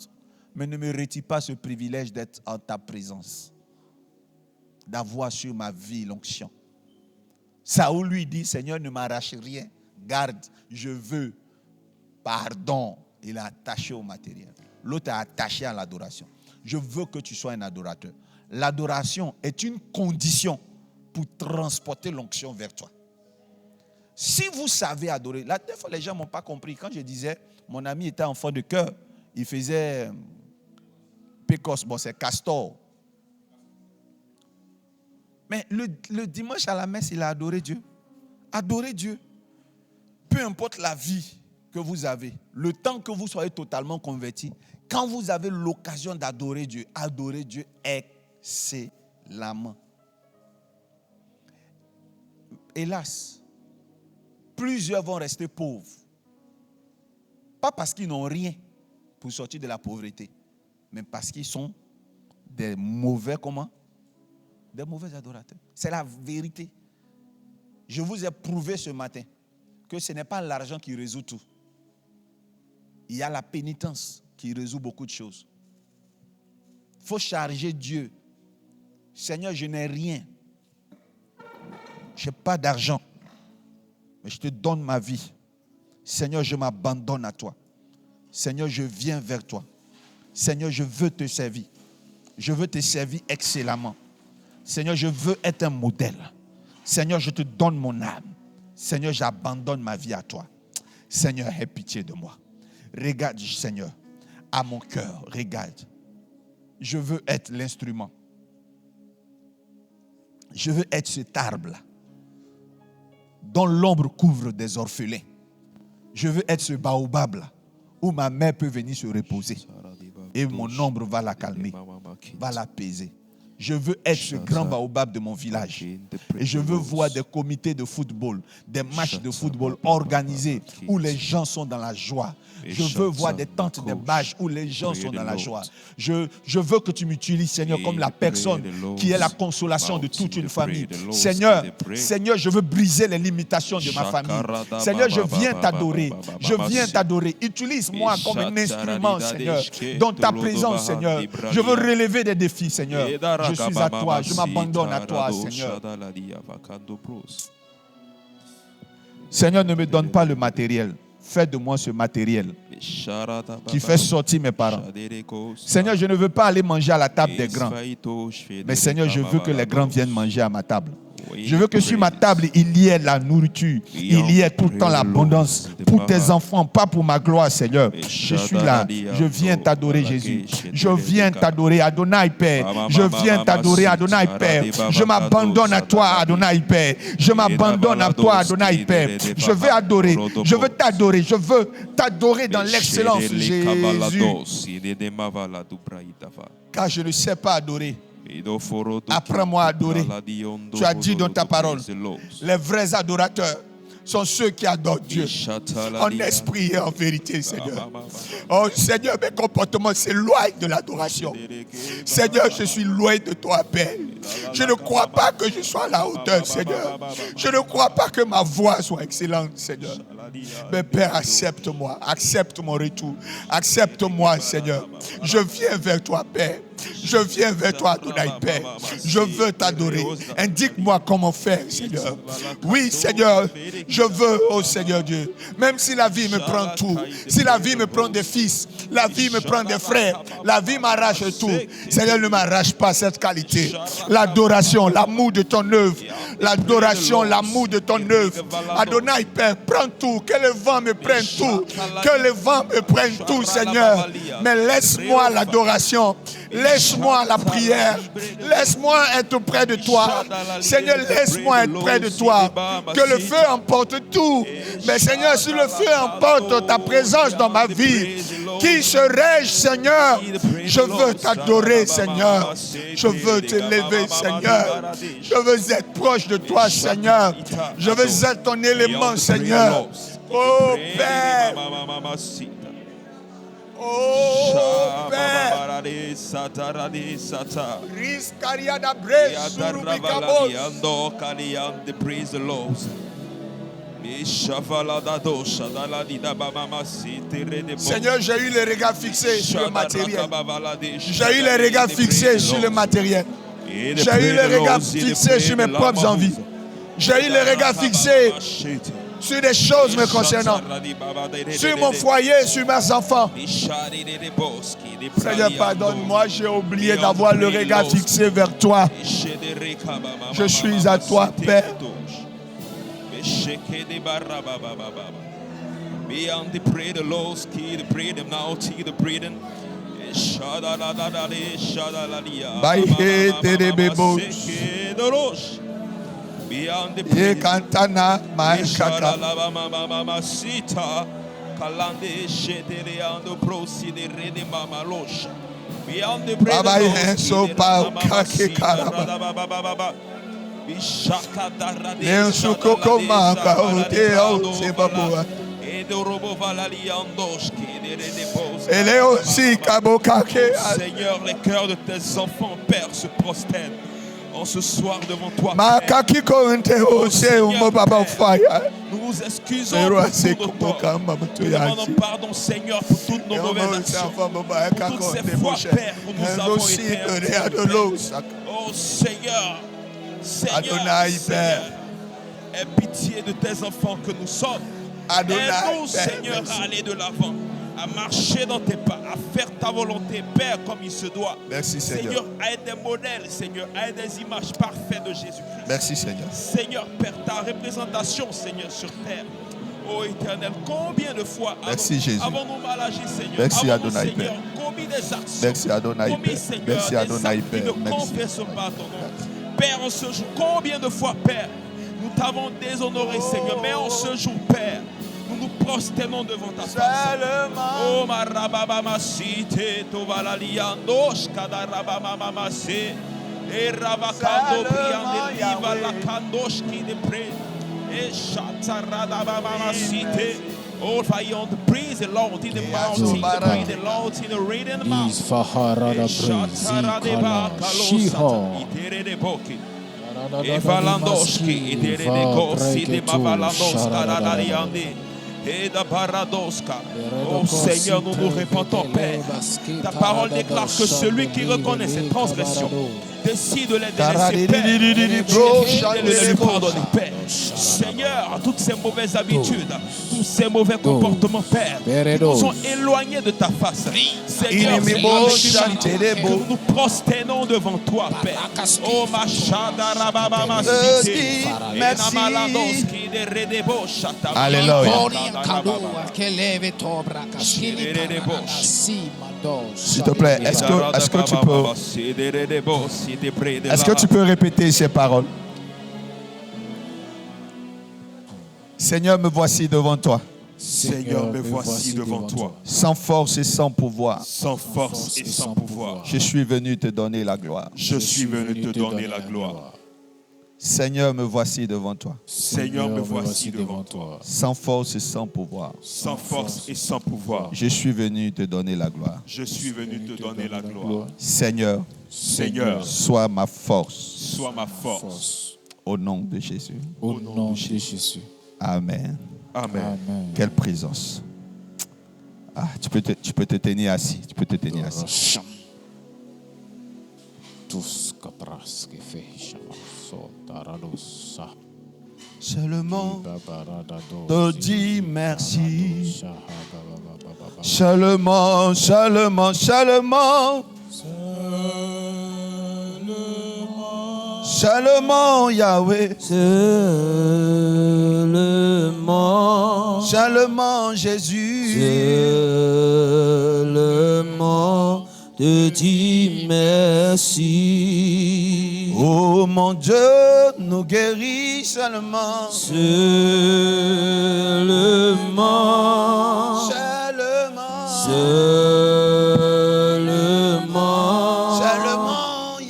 Mais ne me retire pas ce privilège d'être en ta présence. D'avoir sur ma vie l'onction. Saoul lui dit, Seigneur, ne m'arrache rien. Garde, je veux pardon. Il est attaché au matériel. L'autre est attaché à l'adoration. Je veux que tu sois un adorateur. L'adoration est une condition pour transporter l'onction vers toi. Si vous savez adorer, là, des fois les gens ne m'ont pas compris. Quand je disais, mon ami était enfant de cœur, il faisait Pécos, bon c'est Castor. Mais le dimanche à la messe, il a adoré Dieu. Adorez Dieu. Peu importe la vie que vous avez, le temps que vous soyez totalement converti, quand vous avez l'occasion d'adorer Dieu, adorez Dieu excellemment. Hélas, plusieurs vont rester pauvres. Pas parce qu'ils n'ont rien pour sortir de la pauvreté, mais parce qu'ils sont des mauvais comment? Des mauvais adorateurs. C'est la vérité. Je vous ai prouvé ce matin que ce n'est pas l'argent qui résout tout. Il y a la pénitence qui résout beaucoup de choses. Il faut charger Dieu. Seigneur, je n'ai rien. Je n'ai pas d'argent. Mais je te donne ma vie. Seigneur, je m'abandonne à toi. Seigneur, je viens vers toi. Seigneur, je veux te servir. Je veux te servir excellemment. Seigneur, je veux être un modèle. Seigneur, je te donne mon âme. Seigneur, j'abandonne ma vie à toi. Seigneur, aie pitié de moi. Regarde, Seigneur, à mon cœur, regarde. Je veux être l'instrument. Je veux être cet arbre-là, dont l'ombre couvre des orphelins. Je veux être ce baobab-là, où ma mère peut venir se reposer. Et mon ombre va la calmer, va l'apaiser. Je veux être ce grand baobab de mon village. Et je veux voir des comités de football, des matchs de football organisés où les gens sont dans la joie. Je veux voir des tentes, des bâches où les gens sont dans la joie. Je veux que tu m'utilises, Seigneur, comme la personne qui est la consolation de toute une famille. Seigneur, je veux briser les limitations de ma famille. Seigneur, je viens t'adorer. Je viens t'adorer. Utilise-moi comme un instrument, Seigneur, dans ta présence, Seigneur. Je veux relever des défis, Seigneur. Je suis à toi, je m'abandonne à toi, Seigneur. Seigneur, ne me donne pas le matériel. Fais de moi ce matériel qui fait sortir mes parents. Seigneur, je ne veux pas aller manger à la table des grands. Mais Seigneur, je veux que les grands viennent manger à ma table. Je veux que sur ma table, il y ait la nourriture. Il y ait tout le temps l'abondance pour tes enfants, pas pour ma gloire, Seigneur. Je suis là. Je viens t'adorer, Jésus. Je viens t'adorer, Adonai Père. Je viens t'adorer, Adonai Père. Je m'abandonne à toi, Adonai Père. Je m'abandonne à toi, Adonai Père. Je veux adorer. Je veux t'adorer. Je veux t'adorer dans l'excellence, Jésus. Car je ne sais pas adorer. Apprends-moi à adorer. Tu as dit dans ta parole, les vrais adorateurs sont ceux qui adorent Dieu en esprit et en vérité, Seigneur. Oh Seigneur, mes comportements s'éloignent de l'adoration. Seigneur, je suis loin de toi, Père. Je ne crois pas que je sois à la hauteur, Seigneur. Je ne crois pas que ma voix soit excellente, Seigneur. Mais Père, accepte-moi. Accepte mon retour. Accepte-moi, Seigneur. Je viens vers toi, Père. Je viens vers toi, Adonai Père. Je veux t'adorer. Indique-moi comment faire, Seigneur. Oui, Seigneur, je veux, oh Seigneur Dieu. Même si la vie me prend tout, si la vie me prend des fils, la vie me prend des frères, la vie m'arrache tout. Seigneur, ne m'arrache pas cette qualité. L'adoration, l'amour de ton œuvre. L'adoration, l'amour de ton œuvre. Adonai Père, prends tout. Que le vent me prenne tout. Que le vent me prenne tout, Seigneur. Mais laisse-moi l'adoration. Laisse-moi la prière. Laisse-moi être près de toi. Seigneur, laisse-moi être près de toi. Que le feu emporte tout. Mais Seigneur, si le feu emporte ta présence dans ma vie, qui serais-je, Seigneur? Je veux t'adorer, Seigneur. Je veux t'élever, Seigneur. Je veux être proche de toi, Seigneur. Je veux être ton élément, Seigneur. Oh Père. Oh Père. Seigneur, j'ai eu les regards fixés sur le matériel. J'ai eu les regards fixés sur le matériel. J'ai eu les regards fixés sur mes propres envies. J'ai eu les regards fixés sur des choses me concernant, sur mon foyer, sur mes enfants. Seigneur, pardonne-moi, j'ai oublié d'avoir le regard fixé vers toi. Je suis à toi, Père. Ye kantana maekaka. Baba yenso pa kake karaba. Yenso koko maka ote o se babua. Elle est aussi kabokake. Seigneur, les cœurs de tes enfants, Père, se prosternent en ce soir devant toi. Seigneur, nous nous excusons pour tous nos torts. Nous demandons pardon, Seigneur, pour toutes nos mauvaises actions. Pour toutes ces fois, Père, où nous avons été oh Seigneur, Seigneur, aie pitié de tes enfants que nous sommes. Aide-nous, Seigneur, à aller de l'avant, à marcher dans tes pas, à faire ta volonté, Père, comme il se doit. Merci, Seigneur. À être des modèles, Seigneur, à être des images parfaites de Jésus-Christ. Merci, Seigneur. Seigneur, Père, ta représentation, Seigneur, sur terre. Ô Éternel, combien de fois avons-nous mal agi, Seigneur? Merci, Adonai, Seigneur, commis des actions. Merci, Adonai, commis, Seigneur, merci, Adonai, qui ne confessent pas ton nom. Père, en ce jour, combien de fois, Père, nous t'avons déshonoré, Seigneur, mais en ce jour, Père, nous nous prosternons devant ta face. Oh, ma rababa cité, tovalaliandosh, kadarabama massé, et ravakando priande liva la kandosh qui dépre, et chataradabama cité. Oh, vaillant the praise the Lord in the mountain, the praise the Lord in the radiant mountain. Et Valandoski, et des Negosi, de Mavalandoska, Radariandi, et de Baradoska. Oh Seigneur, nous nous repentons, Père. Ta parole déclare que celui qui reconnaît ses transgressions décide de les délaisser, Père, et de lui pardonner, Père. Seigneur, toutes ces mauvaises habitudes, tous ces mauvais comportements, Père, qui nous ont éloignés de ta face. Seigneur, que nous nous prosternons devant toi, Père. Oh, Machada Rababa Cité, Enamaladoski de Redebo Chata. Alléluia. S'il te plaît, est-ce que tu peux répéter ces paroles? Seigneur, me voici devant toi. Seigneur, me voici devant toi. Sans force et sans pouvoir. Sans force et sans pouvoir. Je suis venu te donner la gloire. Je suis venu te donner la gloire. Seigneur, me voici devant toi. Seigneur, me voici devant toi. Sans force et sans pouvoir. Sans force et sans pouvoir. Je suis venu te donner la gloire. Je suis venu te donner la gloire. Seigneur, sois ma force. Sois ma force. Au nom de Jésus. Au nom de Jésus. Amen. Amen. Quelle présence. Ah, tu peux te tenir assis. Tu peux te tenir assis. Seulement te dis merci. Seulement Yahweh. Seulement Jésus. Seulement te dis merci. Oh mon Dieu, nous guéris seulement. Seulement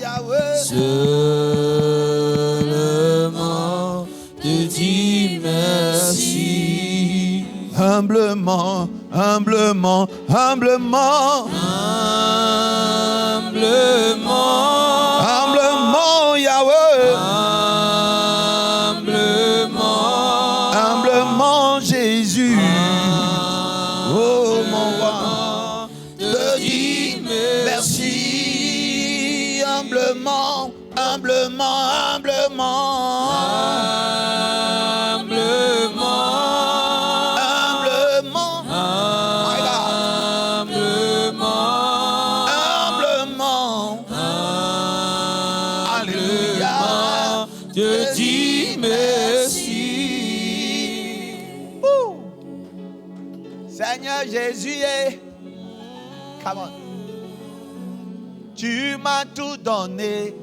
Yahweh. Seulement te dis merci. Humblement Yahweh. Humblement Jésus. Oh mon roi, te dis merci. Humblement. Alléluia. Te dis merci. Seigneur Jésus, come on. Tu m'as tout donné.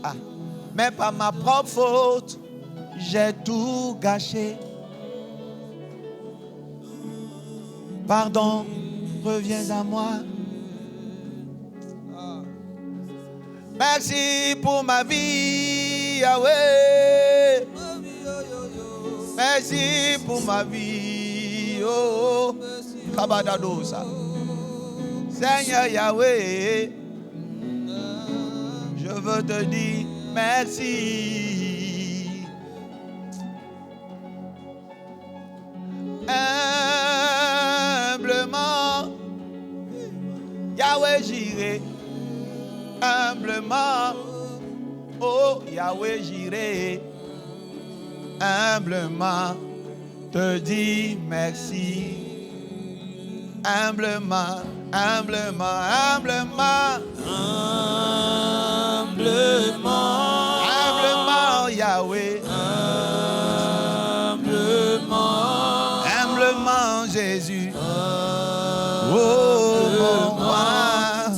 Ah. Mais par ma propre faute, j'ai tout gâché. Pardon, reviens à moi. Merci pour ma vie, Yahweh. Merci pour ma vie, oh, Kabadadosa. Seigneur Yahweh, je veux te dire merci. Humblement, Yahweh, j'irai. Humblement, oh Yahweh, j'irai. Humblement, te dis merci. Humblement, humblement, humblement. Humblement, Humblement, Yahweh. humblement, Humblement, Jésus. Oh, mon roi.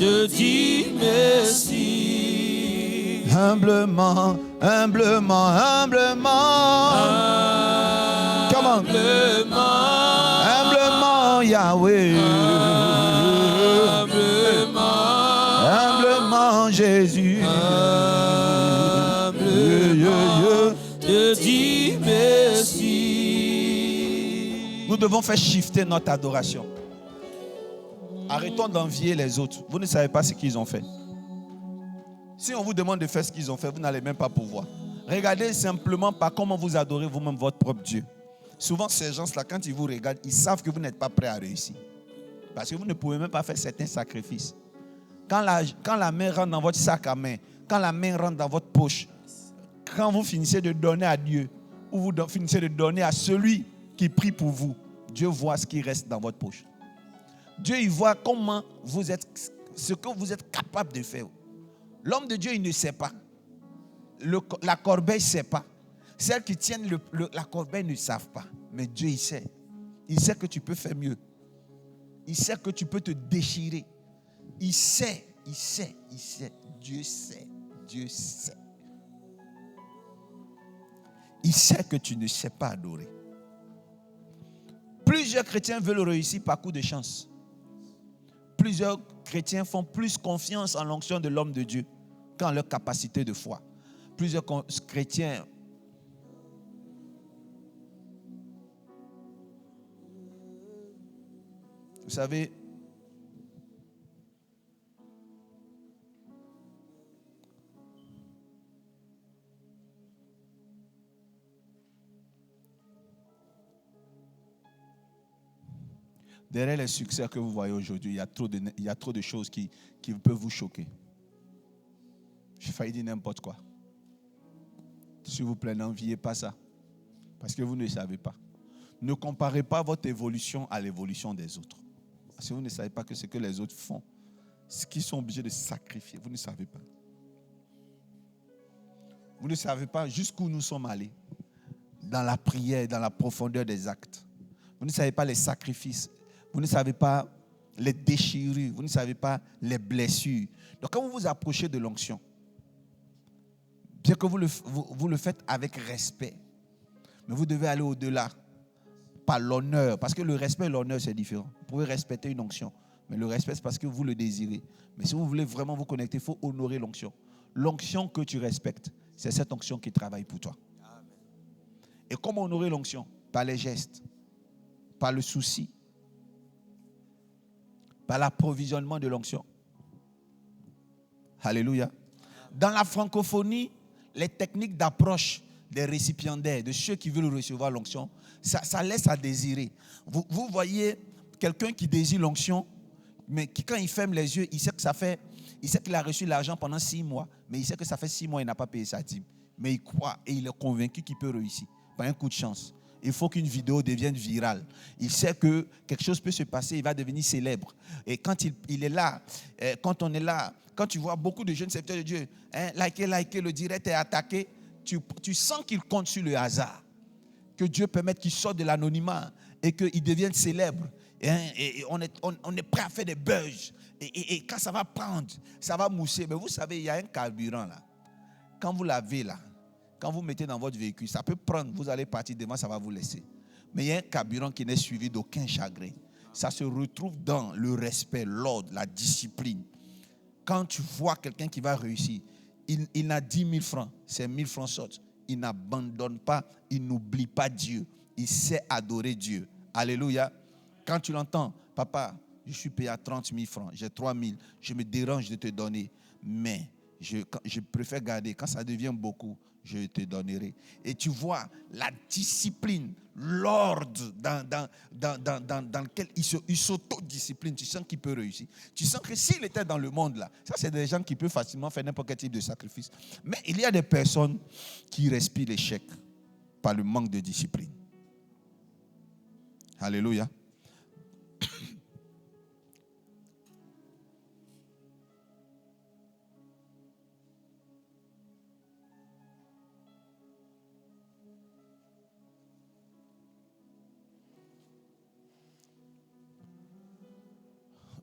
te dis merci. Humblement, humblement, humblement. Come on. Humblement, Humblement, Yahweh. Humblement, Jésus. humblement, te dis merci. Nous devons faire shifter notre adoration. Arrêtons d'envier les autres. Vous ne savez pas ce qu'ils ont fait. Si on vous demande de faire ce qu'ils ont fait, vous n'allez même pas pouvoir. Regardez simplement par comment vous adorez vous-même votre propre Dieu. Souvent, ces gens-là, quand ils vous regardent, ils savent que vous n'êtes pas prêt à réussir. Parce que vous ne pouvez même pas faire certains sacrifices. Quand la main rentre dans votre sac à main, quand la main rentre dans votre poche, quand vous finissez de donner à Dieu, ou vous finissez de donner à celui qui prie pour vous, Dieu voit ce qui reste dans votre poche. Dieu, il voit comment vous êtes, ce que vous êtes capable de faire. L'homme de Dieu, il ne sait pas. La corbeille ne sait pas. Celles qui tiennent la corbeille ne savent pas. Mais Dieu, il sait. Il sait que tu peux faire mieux. Il sait que tu peux te déchirer. Il sait. Dieu sait. Dieu sait. Il sait que tu ne sais pas adorer. Plusieurs chrétiens veulent réussir par coup de chance. Plusieurs chrétiens font plus confiance en l'onction de l'homme de Dieu qu'en leur capacité de foi. Plusieurs chrétiens vous savez, derrière les succès que vous voyez aujourd'hui, il y a trop de choses qui peuvent vous choquer. J'ai failli dire n'importe quoi. S'il vous plaît, n'enviez pas ça. Parce que vous ne savez pas. Ne comparez pas votre évolution à l'évolution des autres. Parce que vous ne savez pas que ce que les autres font, ce qu'ils sont obligés de sacrifier, vous ne savez pas. Vous ne savez pas jusqu'où nous sommes allés. Dans la prière, dans la profondeur des actes. Vous ne savez pas les sacrifices. Vous ne savez pas les déchirures. Vous ne savez pas les blessures. Donc quand vous vous approchez de l'onction, bien que vous le faites avec respect, mais vous devez aller au-delà, par l'honneur. Parce que le respect et l'honneur, c'est différent. Vous pouvez respecter une onction, mais le respect, c'est parce que vous le désirez. Mais si vous voulez vraiment vous connecter, il faut honorer l'onction. L'onction que tu respectes, c'est cette onction qui travaille pour toi. Et comment honorer l'onction? Par les gestes, par le souci, par l'approvisionnement de l'onction. Alléluia. Dans la francophonie, les techniques d'approche des récipiendaires, de ceux qui veulent recevoir l'onction, ça laisse à désirer. Vous voyez quelqu'un qui désire l'onction, mais qui, quand il ferme les yeux, il sait qu'il a reçu l'argent pendant 6 mois, mais il sait que ça fait 6 mois il n'a pas payé sa dîme. Mais il croit et il est convaincu qu'il peut réussir par un coup de chance. Il faut qu'une vidéo devienne virale. Il sait que quelque chose peut se passer, il va devenir célèbre. Et quand il est là, quand on est là, quand tu vois beaucoup de jeunes serviteurs de Dieu, liker, le direct est attaqué, tu sens qu'ils comptent sur le hasard. que Dieu permette qu'il sorte de l'anonymat et qu'il devienne célèbre. Et on est prêt à faire des buzz. Et quand ça va prendre, ça va mousser. Mais vous savez, il y a un carburant là. Quand vous l'avez là, quand vous mettez dans votre véhicule, ça peut prendre, vous allez partir devant, ça va vous laisser. Mais il y a un carburant qui n'est suivi d'aucun chagrin. Ça se retrouve dans le respect, l'ordre, la discipline. Quand tu vois quelqu'un qui va réussir, il n'a 10 000 francs, c'est 1000 francs sortent. Il n'abandonne pas, il n'oublie pas Dieu. Il sait adorer Dieu. Alléluia. Quand tu l'entends, papa, je suis payé à 30 000 francs, j'ai 3 000, je me dérange de te donner, mais je préfère garder. Quand ça devient beaucoup, je te donnerai. Et tu vois la discipline, l'ordre dans lequel il s'autodiscipline. Tu sens qu'il peut réussir. Tu sens que s'il était dans le monde là, ça c'est des gens qui peuvent facilement faire n'importe quel type de sacrifice. Mais il y a des personnes qui respirent l'échec par le manque de discipline. Alléluia.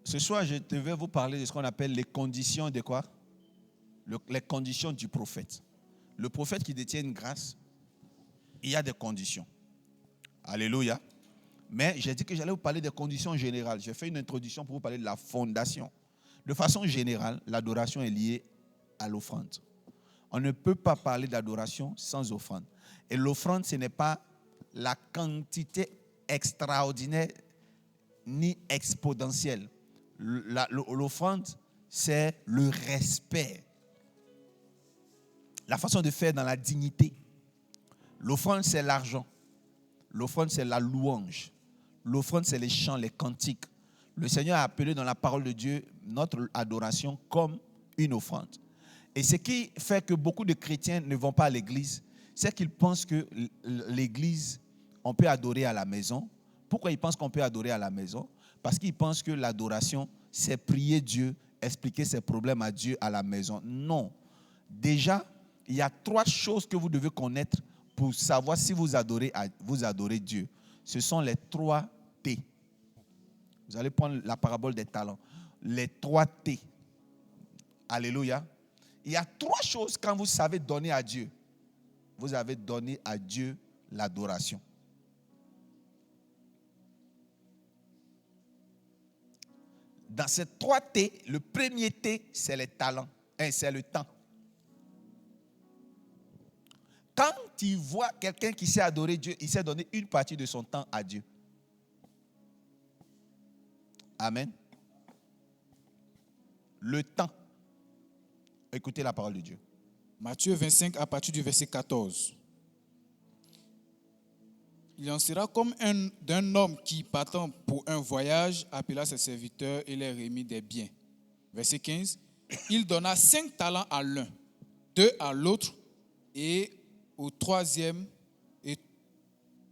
Ce soir, je vais vous parler de ce qu'on appelle les conditions de quoi? Les conditions du prophète. Le prophète qui détient une grâce, il y a des conditions. Alléluia. Mais j'ai dit que j'allais vous parler des conditions générales. J'ai fait une introduction pour vous parler de la fondation. De façon générale, l'adoration est liée à l'offrande. On ne peut pas parler d'adoration sans offrande. Et l'offrande, ce n'est pas la quantité extraordinaire ni exponentielle. L'offrande, c'est le respect. La façon de faire dans la dignité. L'offrande, c'est l'argent. L'offrande, c'est la louange. L'offrande, c'est les chants, les cantiques. Le Seigneur a appelé dans la parole de Dieu notre adoration comme une offrande. Et ce qui fait que beaucoup de chrétiens ne vont pas à l'église, c'est qu'ils pensent que l'église, on peut adorer à la maison. Pourquoi ils pensent qu'on peut adorer à la maison? Parce qu'ils pensent que l'adoration, c'est prier Dieu, expliquer ses problèmes à Dieu à la maison. Non. Déjà, il y a 3 choses que vous devez connaître pour savoir si vous adorez Dieu. Ce sont les 3 T. Vous allez prendre la parabole des talents. Les 3 T. Alléluia. Il y a 3 choses quand vous savez donner à Dieu. Vous avez donné à Dieu l'adoration. Dans ces 3 T, le premier T, c'est les talents. C'est le temps. Quand tu vois quelqu'un qui sait adorer Dieu, il sait donner une partie de son temps à Dieu. Amen. Le temps. Écoutez la parole de Dieu. Matthieu 25 à partir du verset 14. Il en sera comme d'un homme qui, partant pour un voyage, appela ses serviteurs et les remit des biens. Verset 15. Il donna 5 talents à l'un, 2 à l'autre et au troisième, et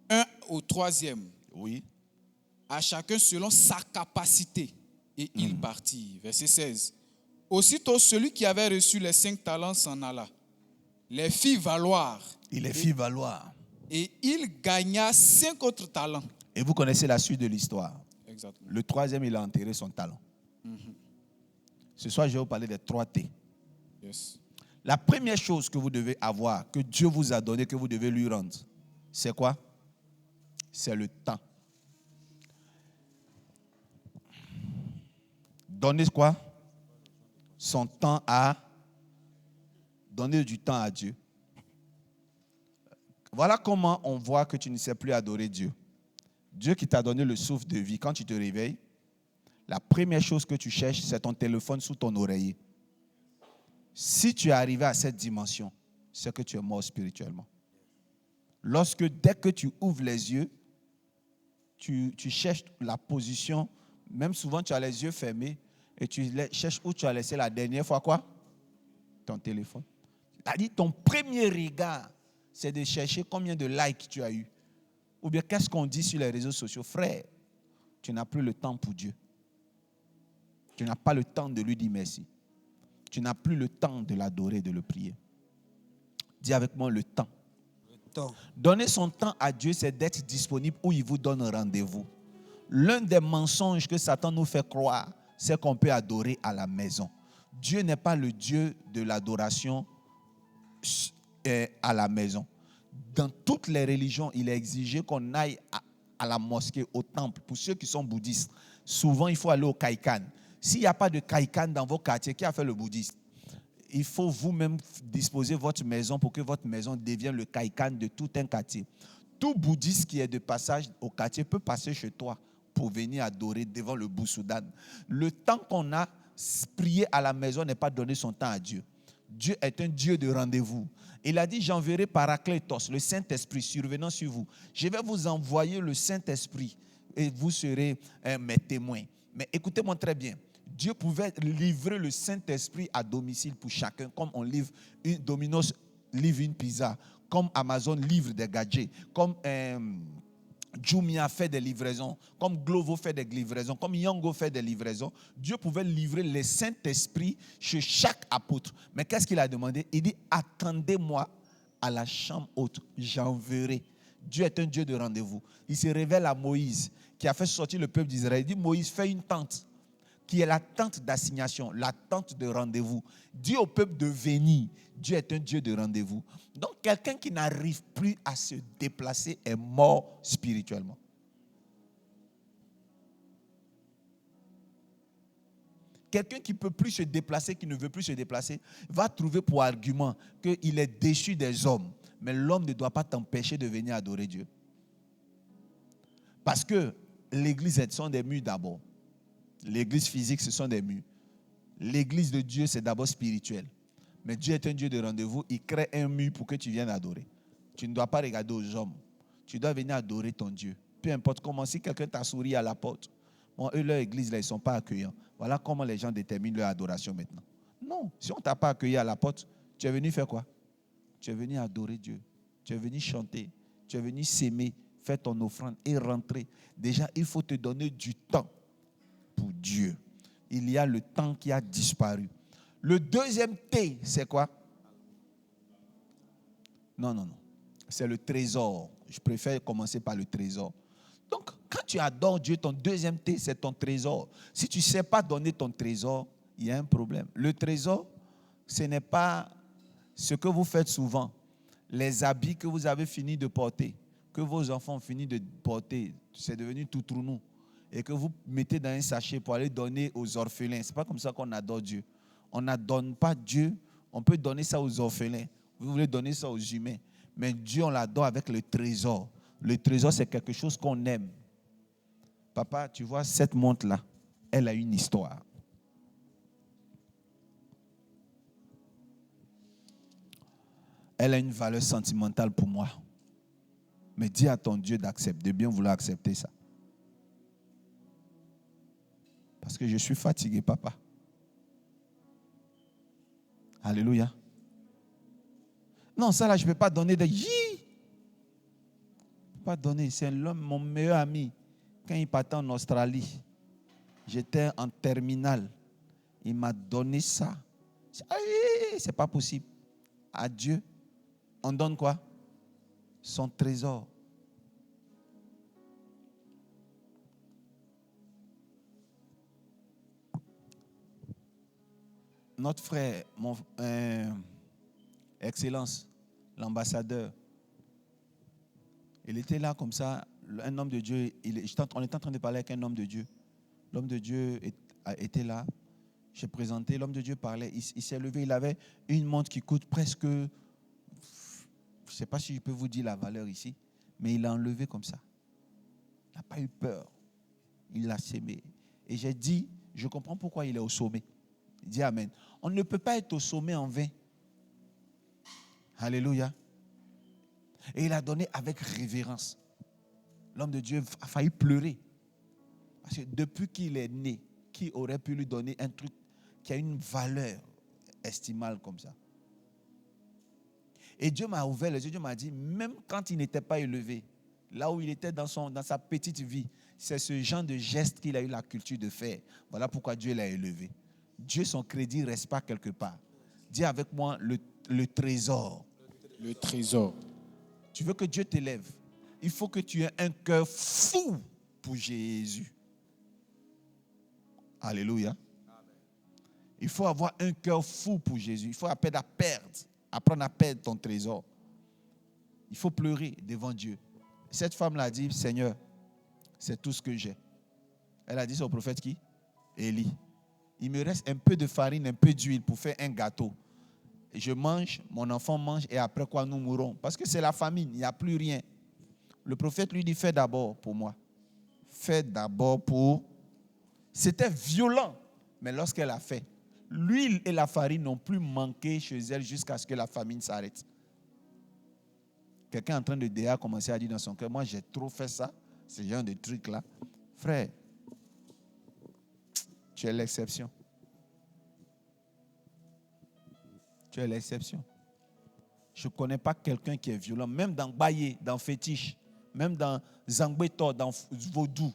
1 au troisième. Oui. À chacun selon sa capacité. Et il partit. Verset 16. Aussitôt, celui qui avait reçu les 5 talents s'en alla. Les fit valoir. Il les fit valoir. Et il gagna 5 autres talents. Et vous connaissez la suite de l'histoire. Exactement. Le 3e, il a enterré son talent. Ce soir, je vais vous parler des 3 T. Yes. La première chose que vous devez avoir, que Dieu vous a donné, que vous devez lui rendre, c'est quoi? C'est le temps. Donnez quoi? Son temps à... Donner du temps à Dieu. Voilà comment on voit que tu ne sais plus adorer Dieu. Dieu qui t'a donné le souffle de vie, quand tu te réveilles, la première chose que tu cherches, c'est ton téléphone sous ton oreiller. Si tu es arrivé à cette dimension, c'est que tu es mort spirituellement. Dès que tu ouvres les yeux, tu cherches la position, même souvent tu as les yeux fermés, et tu cherches où tu as laissé la dernière fois quoi? Ton téléphone. C'est-à-dire ton premier regard, c'est de chercher combien de likes tu as eu. Ou bien qu'est-ce qu'on dit sur les réseaux sociaux. Frère, tu n'as plus le temps pour Dieu. Tu n'as pas le temps de lui dire merci. Tu n'as plus le temps de l'adorer, de le prier. Dis avec moi le temps. Donner son temps à Dieu, c'est d'être disponible où il vous donne rendez-vous. L'un des mensonges que Satan nous fait croire, c'est qu'on peut adorer à la maison. Dieu n'est pas le Dieu de l'adoration à la maison. Dans toutes les religions, il est exigé qu'on aille à la mosquée, au temple. Pour ceux qui sont bouddhistes, souvent il faut aller au kaikan. S'il n'y a pas de kaikan dans vos quartiers, qui a fait le bouddhisme? Il faut vous-même disposer votre maison pour que votre maison devienne le kaikan de tout un quartier. Tout bouddhiste qui est de passage au quartier peut passer chez toi pour venir adorer devant le Boussoudan. Le temps qu'on a prié à la maison n'est pas donné son temps à Dieu. Dieu est un Dieu de rendez-vous. Il a dit, j'enverrai Paraclétos, le Saint-Esprit, survenant sur vous. Je vais vous envoyer le Saint-Esprit et vous serez mes témoins. Mais écoutez-moi très bien. Dieu pouvait livrer le Saint-Esprit à domicile pour chacun, comme on livre Domino's livre une pizza, comme Amazon livre des gadgets, comme Jumia fait des livraisons, comme Glovo fait des livraisons, comme Yango fait des livraisons. Dieu pouvait livrer le Saint-Esprit chez chaque apôtre. Mais qu'est-ce qu'il a demandé? Il dit, attendez-moi à la chambre haute, j'enverrai. Dieu est un Dieu de rendez-vous. Il se révèle à Moïse, qui a fait sortir le peuple d'Israël. Il dit, Moïse, fais une tente, qui est la tente d'assignation, la tente de rendez-vous. Dis au peuple de venir. Dieu est un Dieu de rendez-vous. Donc, quelqu'un qui n'arrive plus à se déplacer est mort spirituellement. Quelqu'un qui ne peut plus se déplacer, qui ne veut plus se déplacer, va trouver pour argument qu'il est déchu des hommes. Mais l'homme ne doit pas t'empêcher de venir adorer Dieu. Parce que l'église, ce sont des murs d'abord. L'église physique, ce sont des murs. L'église de Dieu, c'est d'abord spirituel. Mais Dieu est un Dieu de rendez-vous. Il crée un mur pour que tu viennes adorer. Tu ne dois pas regarder aux hommes. Tu dois venir adorer ton Dieu. Peu importe comment, si quelqu'un t'a souri à la porte, bon, eux, leur église, là, ils ne sont pas accueillants. Voilà comment les gens déterminent leur adoration maintenant. Non, si on ne t'a pas accueilli à la porte, tu es venu faire quoi? Tu es venu adorer Dieu. Tu es venu chanter. Tu es venu s'aimer, faire ton offrande et rentrer. Déjà, il faut te donner du temps pour Dieu. Il y a le temps qui a disparu. Le deuxième T, c'est quoi? Non. C'est le trésor. Je préfère commencer par le trésor. Donc, quand tu adores Dieu, ton deuxième T, c'est ton trésor. Si tu ne sais pas donner ton trésor, il y a un problème. Le trésor, ce n'est pas ce que vous faites souvent. Les habits que vous avez fini de porter, que vos enfants ont fini de porter, c'est devenu tout trounou. Et que vous mettez dans un sachet pour aller donner aux orphelins. Ce n'est pas comme ça qu'on adore Dieu. On n'adore pas Dieu. On peut donner ça aux orphelins. Vous voulez donner ça aux humains. Mais Dieu, on l'adore avec le trésor. Le trésor, c'est quelque chose qu'on aime. Papa, tu vois, cette montre-là, elle a une histoire. Elle a une valeur sentimentale pour moi. Mais dis à ton Dieu d'accepter, de bien vouloir accepter ça. Parce que je suis fatigué, papa. Alléluia. Non, ça là, je ne peux pas donner de... Je ne peux pas donner. C'est l'homme, mon meilleur ami. Quand il partait en Australie, j'étais en terminale. Il m'a donné ça. C'est pas possible. À Dieu, on donne quoi? Son trésor. Notre frère, Excellence, l'ambassadeur, il était là comme ça, un homme de Dieu. On était en train de parler avec un homme de Dieu. L'homme de Dieu était là. J'ai présenté, l'homme de Dieu parlait. Il s'est levé, il avait une montre qui coûte presque, je ne sais pas si je peux vous dire la valeur ici, mais il l'a enlevé comme ça. Il n'a pas eu peur. Il l'a sémé. Et j'ai dit, je comprends pourquoi il est au sommet. Il dit Amen. On ne peut pas être au sommet en vain. Alléluia. Et il a donné avec révérence. L'homme de Dieu a failli pleurer. Parce que depuis qu'il est né, qui aurait pu lui donner un truc qui a une valeur estimable comme ça? Et Dieu m'a ouvert les yeux. Dieu m'a dit, même quand il n'était pas élevé, là où il était dans sa petite vie, c'est ce genre de geste qu'il a eu la culture de faire. Voilà pourquoi Dieu l'a élevé. Dieu, son crédit ne reste pas quelque part. Dis avec moi le trésor. Le trésor. Tu veux que Dieu t'élève. Il faut que tu aies un cœur fou pour Jésus. Alléluia. Il faut avoir un cœur fou pour Jésus. Il faut apprendre à perdre ton trésor. Il faut pleurer devant Dieu. Cette femme l'a dit, Seigneur, c'est tout ce que j'ai. Elle a dit au prophète qui? Élie. Il me reste un peu de farine, un peu d'huile pour faire un gâteau. Et je mange, mon enfant mange, et après quoi nous mourrons. Parce que c'est la famine, il n'y a plus rien. Le prophète lui dit, fais d'abord pour moi. Fais d'abord pour... C'était violent, mais lorsqu'elle a fait, l'huile et la farine n'ont plus manqué chez elle jusqu'à ce que la famine s'arrête. Quelqu'un en train de déjà commencer à dire dans son cœur, moi j'ai trop fait ça, ce genre de trucs-là. Frère, tu es l'exception. Tu es l'exception. Je ne connais pas quelqu'un qui est violent, même dans Baye, dans Fétiche, même dans Zangbeto, dans Vaudou.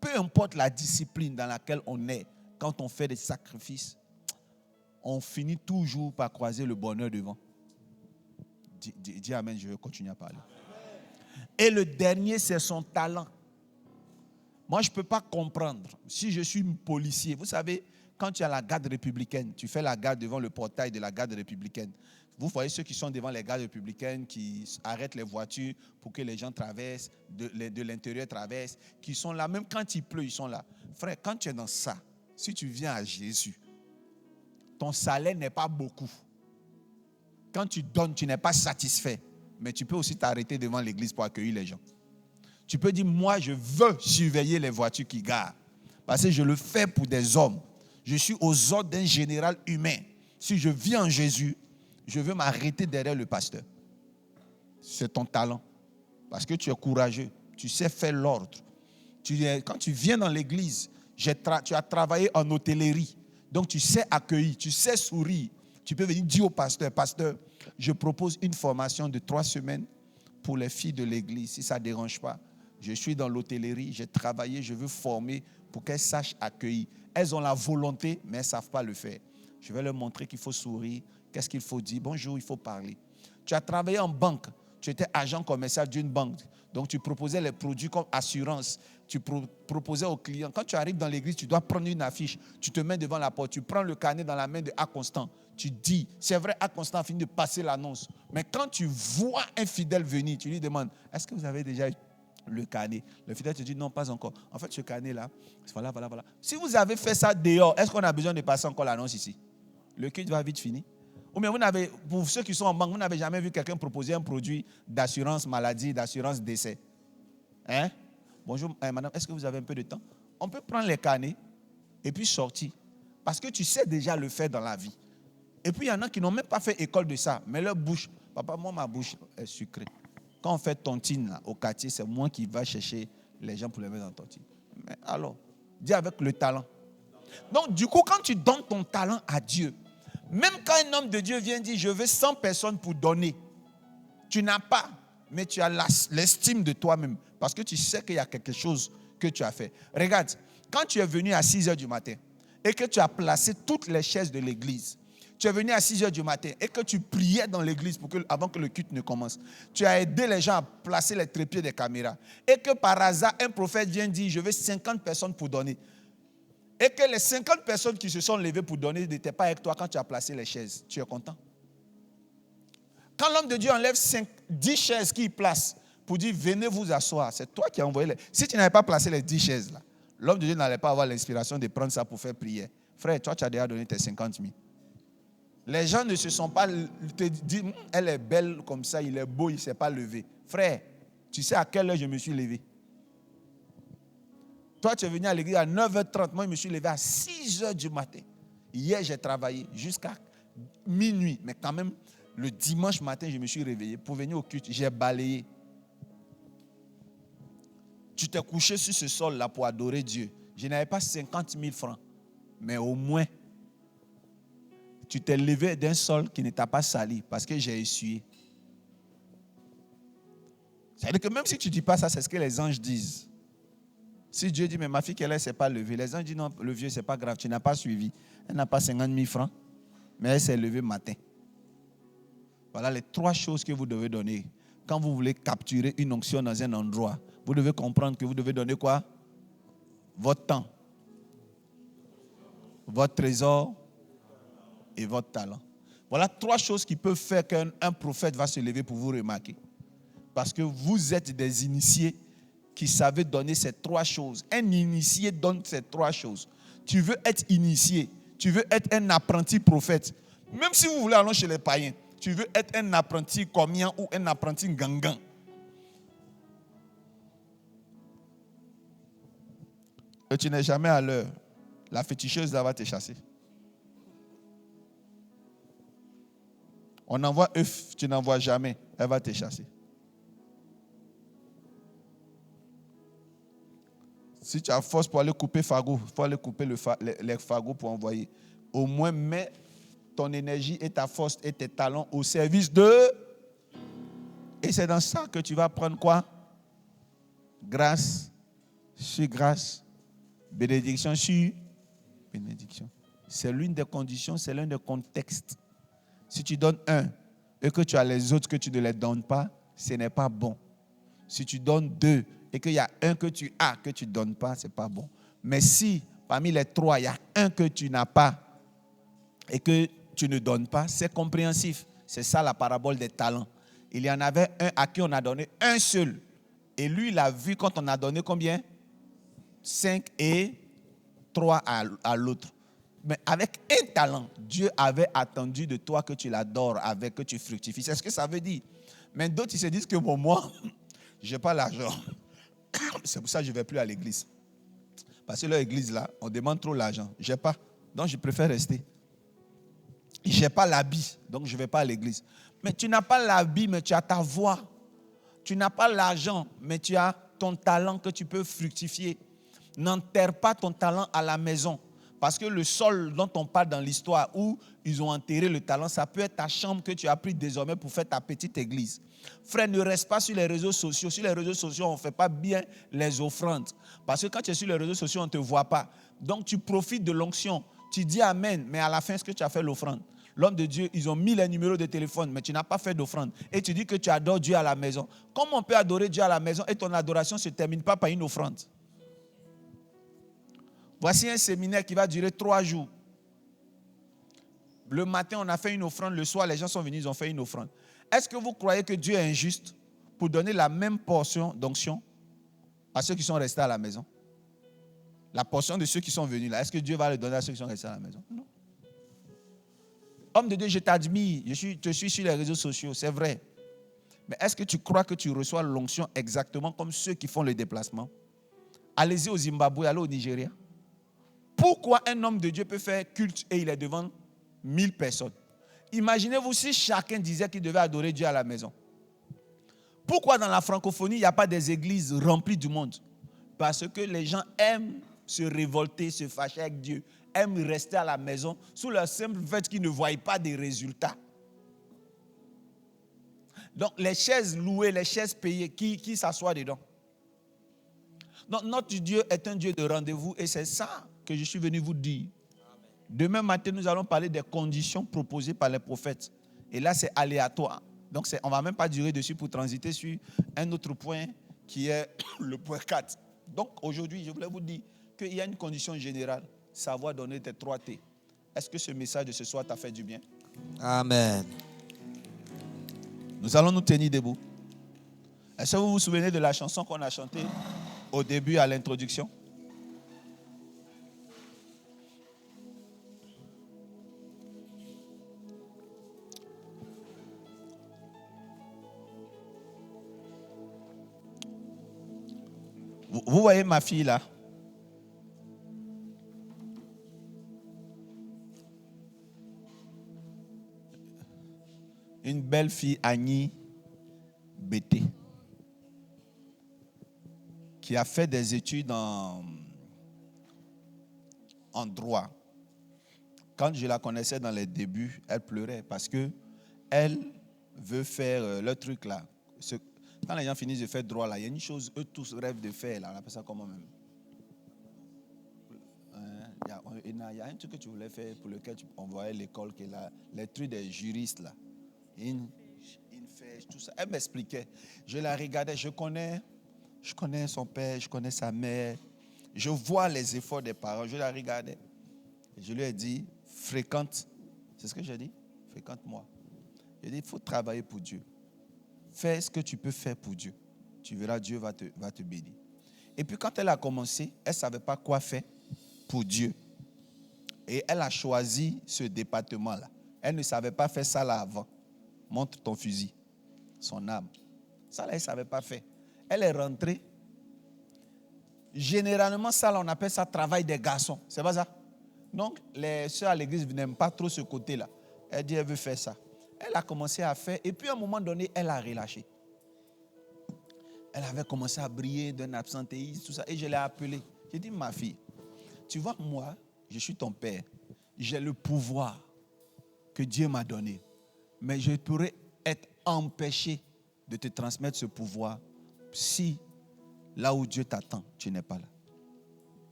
Peu importe la discipline dans laquelle on est, quand on fait des sacrifices, on finit toujours par croiser le bonheur devant. Dis amen, je vais continuer à parler. Et le dernier, c'est son talent. Moi, je ne peux pas comprendre. Si je suis policier, vous savez, quand tu as la garde républicaine, tu fais la garde devant le portail de la garde républicaine. Vous voyez ceux qui sont devant les gardes républicaines, qui arrêtent les voitures pour que les gens traversent, de l'intérieur traversent, qui sont là, même quand il pleut, ils sont là. Frère, quand tu es dans ça, si tu viens à Jésus, ton salaire n'est pas beaucoup. Quand tu donnes, tu n'es pas satisfait. Mais tu peux aussi t'arrêter devant l'église pour accueillir les gens. Tu peux dire, moi, je veux surveiller les voitures qui garent. Parce que je le fais pour des hommes. Je suis aux ordres d'un général humain. Si je vis en Jésus, je veux m'arrêter derrière le pasteur. C'est ton talent. Parce que tu es courageux. Tu sais faire l'ordre. Quand tu viens dans l'église, tu as travaillé en hôtellerie. Donc tu sais accueillir, tu sais sourire. Tu peux venir dire au pasteur, pasteur, je propose une formation de 3 semaines pour les filles de l'église, si ça ne dérange pas. Je suis dans l'hôtellerie, j'ai travaillé, je veux former pour qu'elles sachent accueillir. Elles ont la volonté, mais elles ne savent pas le faire. Je vais leur montrer qu'il faut sourire, qu'est-ce qu'il faut dire. Bonjour, il faut parler. Tu as travaillé en banque, tu étais agent commercial d'une banque. Donc tu proposais les produits comme assurance. Tu proposais aux clients. Quand tu arrives dans l'église, tu dois prendre une affiche. Tu te mets devant la porte. Tu prends le carnet dans la main de A. Constant. Tu dis, c'est vrai, A. Constant a fini de passer l'annonce. Mais quand tu vois un fidèle venir, tu lui demandes, est-ce que vous avez déjà eu le carnet? Le fidèle te dit, non, pas encore. En fait, ce carnet-là, voilà. Si vous avez fait ça dehors, est-ce qu'on a besoin de passer encore l'annonce ici? Le culte va vite finir. Ou bien pour ceux qui sont en banque, vous n'avez jamais vu quelqu'un proposer un produit d'assurance maladie, d'assurance décès. Hein? Bonjour, madame, est-ce que vous avez un peu de temps? On peut prendre les carnets et puis sortir. Parce que tu sais déjà le faire dans la vie. Et puis il y en a qui n'ont même pas fait école de ça. Mais leur bouche, papa, moi ma bouche est sucrée. Quand on fait tontine là, au quartier, c'est moi qui va chercher les gens pour les mettre dans tontine. Mais alors, dis avec le talent. Donc du coup, quand tu donnes ton talent à Dieu, même quand un homme de Dieu vient dire, je veux 100 personnes pour donner, tu n'as pas, mais tu as l'estime de toi-même. Parce que tu sais qu'il y a quelque chose que tu as fait. Regarde, quand tu es venu à 6 heures du matin et que tu as placé toutes les chaises de l'église, tu es venu à 6 heures du matin et que tu priais dans l'église avant que le culte ne commence, tu as aidé les gens à placer les trépieds des caméras et que par hasard, un prophète vient dire, je veux 50 personnes pour donner. Et que les 50 personnes qui se sont levées pour donner n'étaient pas avec toi quand tu as placé les chaises. Tu es content? Quand l'homme de Dieu enlève 10 chaises qu'il place pour dire, venez vous asseoir, c'est toi qui as envoyé les... Si tu n'avais pas placé les 10 chaises là, l'homme de Dieu n'allait pas avoir l'inspiration de prendre ça pour faire prière. Frère, toi tu as déjà donné tes 50 000. Les gens ne se sont pas... te disent, elle est belle comme ça, il est beau, il ne s'est pas levé. Frère, tu sais à quelle heure je me suis levé? Toi, tu es venu à l'église à 9h30. Moi, je me suis levé à 6h du matin. Hier, j'ai travaillé jusqu'à minuit. Mais quand même, le dimanche matin, je me suis réveillé pour venir au culte. J'ai balayé. Tu t'es couché sur ce sol-là pour adorer Dieu. Je n'avais pas 50 000 francs. Mais au moins, tu t'es levé d'un sol qui ne t'a pas sali parce que j'ai essuyé. C'est-à-dire que même si tu ne dis pas ça, c'est ce que les anges disent. Si Dieu dit, mais ma fille, qu'elle ne s'est pas levée. Les gens disent, non, le vieux, ce n'est pas grave, tu n'as pas suivi. Elle n'a pas 50 000 francs, mais elle s'est levée matin. Voilà les 3 choses que vous devez donner. quand vous voulez capturer une onction dans un endroit, vous devez comprendre que vous devez donner quoi? Votre temps, votre trésor et votre talent. Voilà 3 choses qui peuvent faire qu'un prophète va se lever pour vous remarquer. Parce que vous êtes des initiés qui savent donner ces 3 choses. Un initié donne ces 3 choses. Tu veux être initié, tu veux être un apprenti prophète. Même si vous voulez aller chez les païens, tu veux être un apprenti comian ou un apprenti gangan. Et tu n'es jamais à l'heure. La féticheuse là va te chasser. On envoie œuf, tu n'envoies jamais, elle va te chasser. Si tu as force pour aller couper fagot, il faut aller couper les fagots pour envoyer. Au moins, mets ton énergie et ta force et tes talents au service de... Et c'est dans ça que tu vas prendre quoi? Grâce sur grâce, bénédiction sur bénédiction. C'est l'une des conditions, c'est l'un des contextes. Si tu donnes un et que tu as les autres que tu ne les donnes pas, ce n'est pas bon. Si tu donnes 2 et qu'il y a un que tu as que tu ne donnes pas, ce n'est pas bon. Mais si parmi les 3, il y a un que tu n'as pas et que tu ne donnes pas, c'est compréhensif. C'est ça la parabole des talents. Il y en avait un à qui on a donné un seul. Et lui, il a vu quand on a donné combien? 5 et 3 à l'autre. Mais avec un talent, Dieu avait attendu de toi que tu l'adores, avec que tu fructifies. C'est ce que ça veut dire. Mais d'autres, ils se disent que pour moi, je n'ai pas l'argent. C'est pour ça que je ne vais plus à l'église. Parce que leur église, là, on demande trop l'argent. Je n'ai pas. Donc, je préfère rester. Je n'ai pas l'habit, donc je ne vais pas à l'église. Mais tu n'as pas l'habit, mais tu as ta voix. Tu n'as pas l'argent, mais tu as ton talent que tu peux fructifier. N'enterre pas ton talent à la maison. Parce que le sol dont on parle dans l'histoire, où ils ont enterré le talent, ça peut être ta chambre que tu as pris désormais pour faire ta petite église. Frère, ne reste pas sur les réseaux sociaux. Sur les réseaux sociaux, on ne fait pas bien les offrandes. Parce que quand tu es sur les réseaux sociaux, on ne te voit pas. Donc tu profites de l'onction. Tu dis Amen, mais à la fin, est-ce que tu as fait l'offrande? L'homme de Dieu, ils ont mis les numéros de téléphone, mais tu n'as pas fait d'offrande. Et tu dis que tu adores Dieu à la maison. Comment on peut adorer Dieu à la maison et ton adoration ne se termine pas par une offrande? Voici un séminaire qui va durer 3 jours. Le matin, on a fait une offrande. Le soir, les gens sont venus, ils ont fait une offrande. Est-ce que vous croyez que Dieu est injuste pour donner la même portion d'onction à ceux qui sont restés à la maison? La portion de ceux qui sont venus là, est-ce que Dieu va le donner à ceux qui sont restés à la maison? Non. Homme de Dieu, je t'admire, je te suis sur les réseaux sociaux, c'est vrai. Mais est-ce que tu crois que tu reçois l'onction exactement comme ceux qui font le déplacement? Allez-y au Zimbabwe, allez au Nigeria. Pourquoi un homme de Dieu peut faire culte et il est devant 1000 personnes? Imaginez-vous si chacun disait qu'il devait adorer Dieu à la maison. Pourquoi dans la francophonie, il n'y a pas des églises remplies du monde? Parce que les gens aiment se révolter, se fâcher avec Dieu, aiment rester à la maison sous le simple fait qu'ils ne voient pas des résultats. Donc les chaises louées, les chaises payées, qui s'assoit dedans? Donc notre Dieu est un Dieu de rendez-vous et c'est ça que je suis venu vous dire. Demain matin, nous allons parler des conditions proposées par les prophètes. Et là, c'est aléatoire. Donc, on ne va même pas durer dessus pour transiter sur un autre point qui est le point 4. Donc, aujourd'hui, je voulais vous dire qu'il y a une condition générale, savoir donner tes 3 T. Est-ce que ce message de ce soir t'a fait du bien? Amen. Nous allons nous tenir debout. Est-ce que vous vous souvenez de la chanson qu'on a chantée au début, à l'introduction? Vous voyez ma fille là? Une belle fille, Annie Bété, qui a fait des études en droit. Quand je la connaissais dans les débuts, elle pleurait parce que elle veut faire le truc là. Quand les gens finissent de faire droit là, il y a une chose eux tous rêvent de faire là. On appelle ça comment même? Il y a un truc que tu voulais faire pour lequel on voyait l'école qui est là, les trucs des juristes là. tout ça. Elle m'expliquait. Je la regardais, je connais son père, je connais sa mère. Je vois les efforts des parents, je la regardais. Et je lui ai dit, fréquente. C'est ce que j'ai dit? Fréquente-moi. J'ai dit, il faut travailler pour Dieu. Fais ce que tu peux faire pour Dieu. Tu verras, Dieu va te bénir. Et puis quand elle a commencé, elle ne savait pas quoi faire pour Dieu. Et elle a choisi ce département-là. Elle ne savait pas faire ça là avant. Montre ton fusil, son âme. Ça là, elle ne savait pas faire. Elle est rentrée. Généralement, ça là, on appelle ça travail des garçons. C'est pas ça? Donc, les sœurs à l'église n'aiment pas trop ce côté-là. Elle dit, elle veut faire ça. Elle a commencé à faire. Et puis, à un moment donné, elle a relâché. Elle avait commencé à briller d'un absentéisme, tout ça. Et je l'ai appelée. J'ai dit, ma fille, tu vois, moi, je suis ton père. J'ai le pouvoir que Dieu m'a donné. Mais je pourrais être empêché de te transmettre ce pouvoir si, là où Dieu t'attend, tu n'es pas là.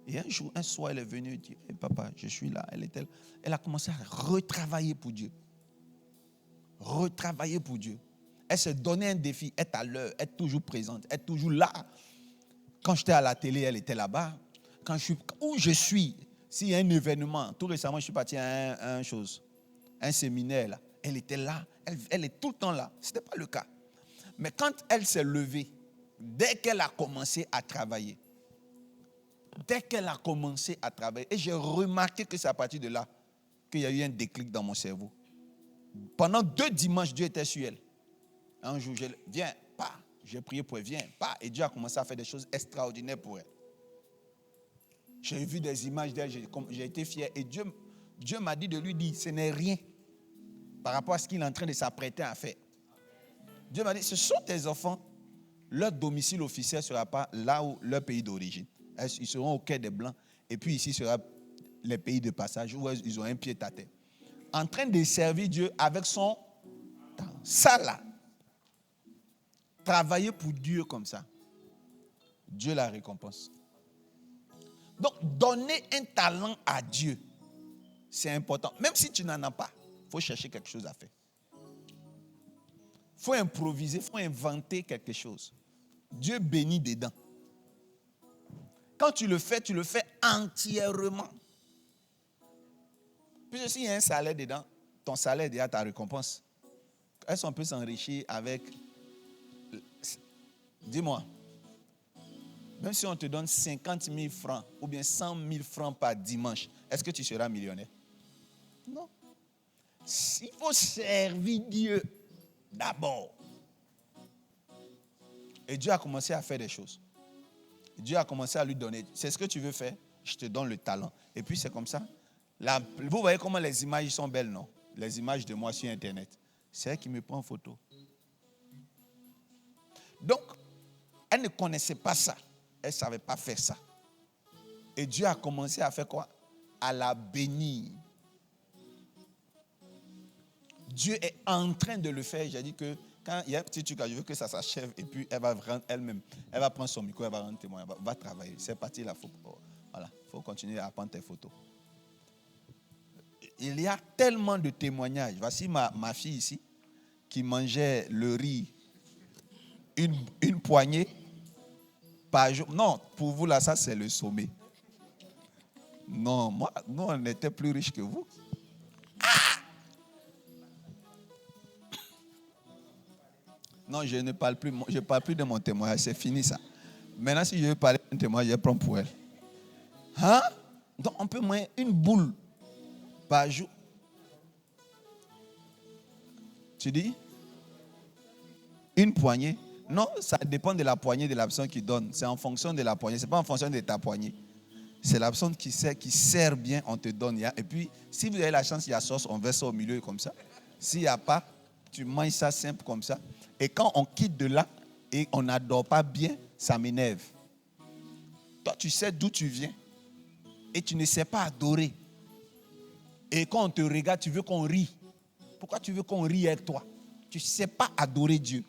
Et un soir, elle est venue dire, hey, papa, je suis là. Elle a commencé à retravailler pour Dieu. Retravailler pour Dieu. Elle s'est donné un défi, être à l'heure, être toujours présente, être toujours là. Quand j'étais à la télé, elle était là-bas. Où je suis, s'il y a un événement, tout récemment, je suis parti à un séminaire là. Elle était là, elle est tout le temps là. Ce n'était pas le cas. Mais quand elle s'est levée, dès qu'elle a commencé à travailler, et j'ai remarqué que c'est à partir de là qu'il y a eu un déclic dans mon cerveau. Pendant 2 dimanches, Dieu était sur elle. Un jour, viens, pas. J'ai prié pour elle, viens, pas. Et Dieu a commencé à faire des choses extraordinaires pour elle. J'ai vu des images d'elle, j'ai été fier. Et Dieu m'a dit de lui dire, ce n'est rien par rapport à ce qu'il est en train de s'apprêter à faire. Dieu m'a dit, ce sont tes enfants, leur domicile officiel ne sera pas là où leur pays d'origine. Ils seront au quai des Blancs. Et puis ici sera les pays de passage où ils ont un pied à terre. En train de servir Dieu avec son temps. Ça là, travailler pour Dieu comme ça, Dieu la récompense. Donc, donner un talent à Dieu, c'est important. Même si tu n'en as pas, il faut chercher quelque chose à faire. Il faut improviser, il faut inventer quelque chose. Dieu bénit dedans. Quand tu le fais entièrement. Puis s'il y a un salaire dedans, ton salaire est déjà ta récompense. Est-ce qu'on peut s'enrichir avec... Dis-moi. Même si on te donne 50 000 francs ou bien 100 000 francs par dimanche, est-ce que tu seras millionnaire? Non. Il faut servir Dieu d'abord. Et Dieu a commencé à faire des choses. Dieu a commencé à lui donner. C'est ce que tu veux faire? Je te donne le talent. Et puis c'est comme ça. Là, vous voyez comment les images sont belles, non? Les images de moi sur Internet. C'est elle qui me prend en photo. Donc, elle ne connaissait pas ça. Elle ne savait pas faire ça. Et Dieu a commencé à faire quoi? À la bénir. Dieu est en train de le faire. J'ai dit que quand il y a un petit truc, je veux que ça s'achève et puis elle va rendre elle-même. Elle va prendre son micro, elle va rendre témoin, elle va travailler. C'est parti là. Voilà, il faut continuer à prendre tes photos. Il y a tellement de témoignages. Voici ma fille ici qui mangeait le riz une poignée par jour. Non, pour vous là, ça c'est le sommet. Non, nous on était plus riches que vous. Non, je ne parle plus. Je parle plus de mon témoignage. C'est fini ça. Maintenant, si je veux parler d'un témoignage, je prends pour elle. Hein? Donc, on peut manger une boule par jour. Tu dis? Une poignée? Non, ça dépend de la poignée de la personne qui donne. C'est en fonction de la poignée. Ce n'est pas en fonction de ta poignée. C'est la personne qui sert bien, on te donne. Et puis, si vous avez la chance, il y a sauce, on verse ça au milieu comme ça. S'il n'y a pas, tu manges ça simple comme ça. Et quand on quitte de là et on n'adore pas bien, ça m'énerve. Toi, tu sais d'où tu viens. Et tu ne sais pas adorer. Et quand on te regarde, tu veux qu'on rie. Pourquoi tu veux qu'on rie avec toi? Tu ne sais pas adorer Dieu.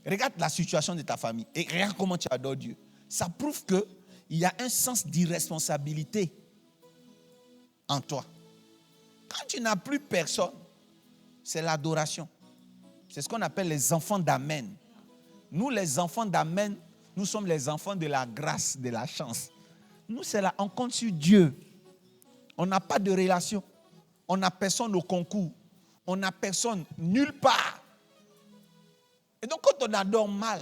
Regarde la situation de ta famille et regarde comment tu adores Dieu. Ça prouve qu'il y a un sens d'irresponsabilité en toi. Quand tu n'as plus personne, c'est l'adoration. C'est ce qu'on appelle les enfants d'Amen. Nous, les enfants d'Amen, nous sommes les enfants de la grâce, de la chance. Nous, c'est là, on compte sur Dieu. On n'a pas de relation. On n'a personne au concours. On n'a personne nulle part. Et donc, quand on adore mal,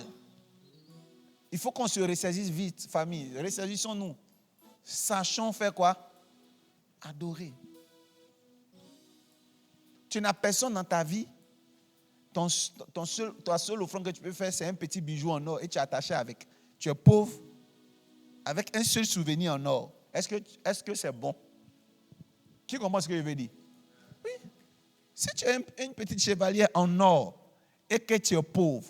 il faut qu'on se ressaisisse vite, famille. Ressaisissons-nous. Sachons faire quoi? Adorer. Tu n'as personne dans ta vie. Ta seule offrande que tu peux faire, c'est un petit bijou en or et tu es attaché avec. Tu es pauvre, avec un seul souvenir en or. Est-ce que c'est bon? Qui comprend ce que je veux dire? Oui. Si tu as une petite chevalière en or et que tu es pauvre,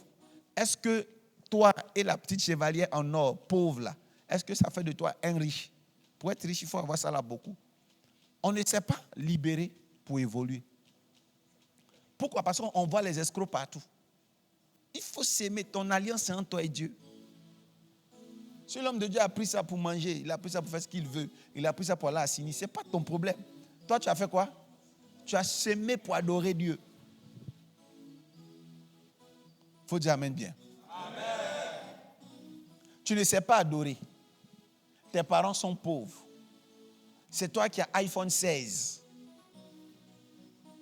est-ce que toi et la petite chevalière en or, pauvre là, est-ce que ça fait de toi un riche? Pour être riche, il faut avoir ça là beaucoup. On ne sait pas libérer pour évoluer. Pourquoi? Parce qu'on voit les escrocs partout. Il faut s'aimer. Ton alliance, c'est entre toi et Dieu. Si l'homme de Dieu a pris ça pour manger, il a pris ça pour faire ce qu'il veut, il a pris ça pour aller à Sini, ce n'est pas ton problème. Toi, tu as fait quoi? Tu as s'aimé pour adorer Dieu. Il faut dire amen bien. Amen. Tu ne sais pas adorer. Tes parents sont pauvres. C'est toi qui as iPhone 16.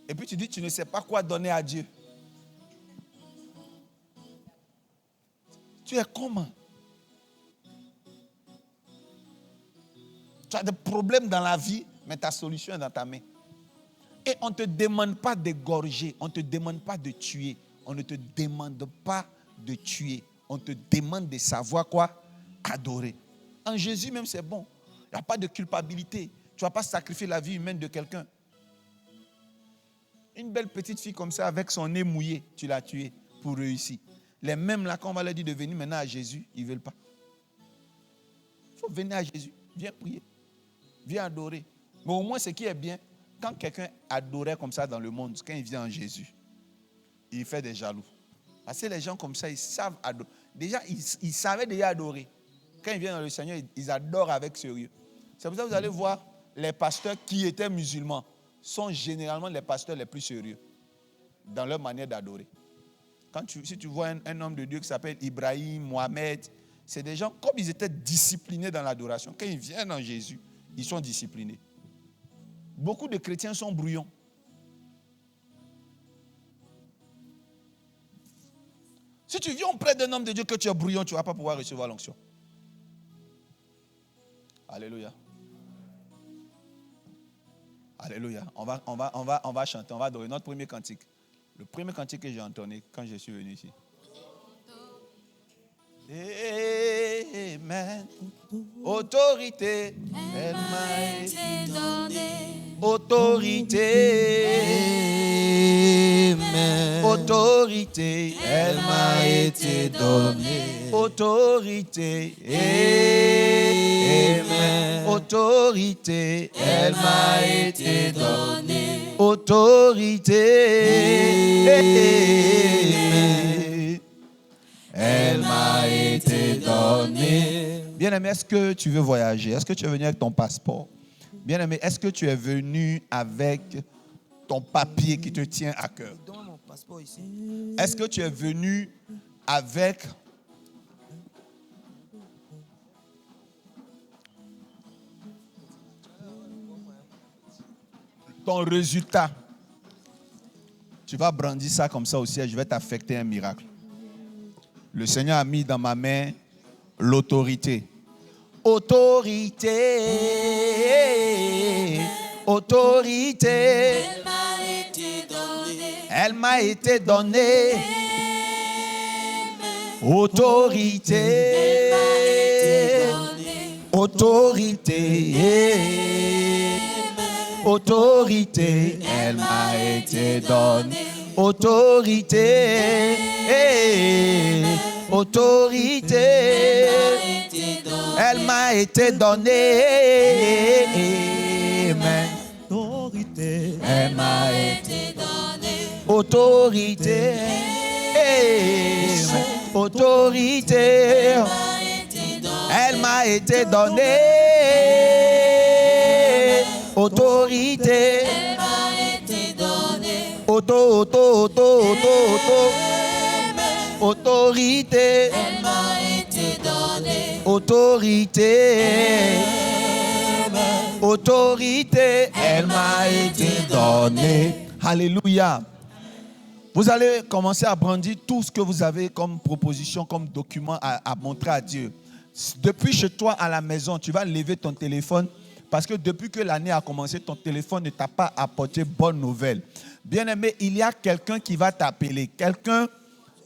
Et puis tu dis, tu ne sais pas quoi donner à Dieu. Tu es comment? Tu as des problèmes dans la vie, mais ta solution est dans ta main. Et on ne te demande pas d'égorger, on ne te demande pas de tuer, on ne te demande pas de tuer, on te demande de savoir quoi? Adorer. En Jésus même, c'est bon. Il n'y a pas de culpabilité. Tu ne vas pas sacrifier la vie humaine de quelqu'un. Une belle petite fille comme ça, avec son nez mouillé, tu l'as tuée pour réussir. Les mêmes là, quand on va leur dire de venir maintenant à Jésus, ils ne veulent pas. Il faut venir à Jésus. Viens prier. Viens adorer. Mais au moins, ce qui est bien, quand quelqu'un adorait comme ça dans le monde, quand il vient en Jésus, il fait des jaloux. Parce que les gens comme ça, ils savent adorer. Déjà, ils savaient déjà adorer. Quand ils viennent dans le Seigneur, ils adorent avec sérieux. C'est pour ça que vous allez voir les pasteurs qui étaient musulmans sont généralement les pasteurs les plus sérieux dans leur manière d'adorer. Si tu vois un homme de Dieu qui s'appelle Ibrahim, Mohamed, c'est des gens, comme ils étaient disciplinés dans l'adoration, quand ils viennent en Jésus, ils sont disciplinés. Beaucoup de chrétiens sont brouillons. Si tu viens auprès d'un homme de Dieu que tu es brouillon, tu ne vas pas pouvoir recevoir l'onction. Alléluia. Alléluia. On va chanter, on va adorer notre premier cantique. Le premier cantique que j'ai entonné quand je suis venu ici. Amen. Autorité, elle m'a été donnée. Autorité, amen. Autorité, elle m'a été donnée. Autorité, amen. Autorité, elle m'a été donnée. Autorité, amen. Elle m'a été donnée. Bien-aimé, est-ce que tu veux voyager? Est-ce que tu es venu avec ton passeport? Bien-aimé, est-ce que tu es venu avec ton papier qui te tient à cœur? Donne mon passeport ici. Est-ce que tu es venu avec ton résultat? Tu vas brandir ça comme ça au ciel, je vais t'affecter un miracle. Le Seigneur a mis dans ma main l'autorité. Autorité, autorité. Elle m'a été donnée. Elle m'a été donnée. Autorité. Autorité. Autorité. Elle m'a été donnée. Autorité. Autorité, elle m'a été donnée. Amen. Autorité, elle m'a été donnée. Autorité, autorité, elle m'a été donnée. Autorité, Autorité. Elle m'a été donnée. Autorité. Autorité. Elle m'a été donnée. Alléluia. Vous allez commencer à brandir tout ce que vous avez comme proposition, comme document à montrer à Dieu. Depuis chez toi à la maison, tu vas lever ton téléphone parce que depuis que l'année a commencé, ton téléphone ne t'a pas apporté bonne nouvelle. Bien-aimé, il y a quelqu'un qui va t'appeler, quelqu'un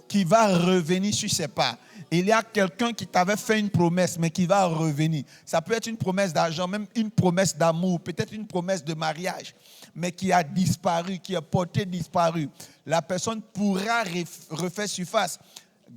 qui va revenir sur ses pas. Il y a quelqu'un qui t'avait fait une promesse, mais qui va revenir. Ça peut être une promesse d'argent, même une promesse d'amour, peut-être une promesse de mariage, mais qui a disparu, qui a porté disparu. La personne pourra refaire surface.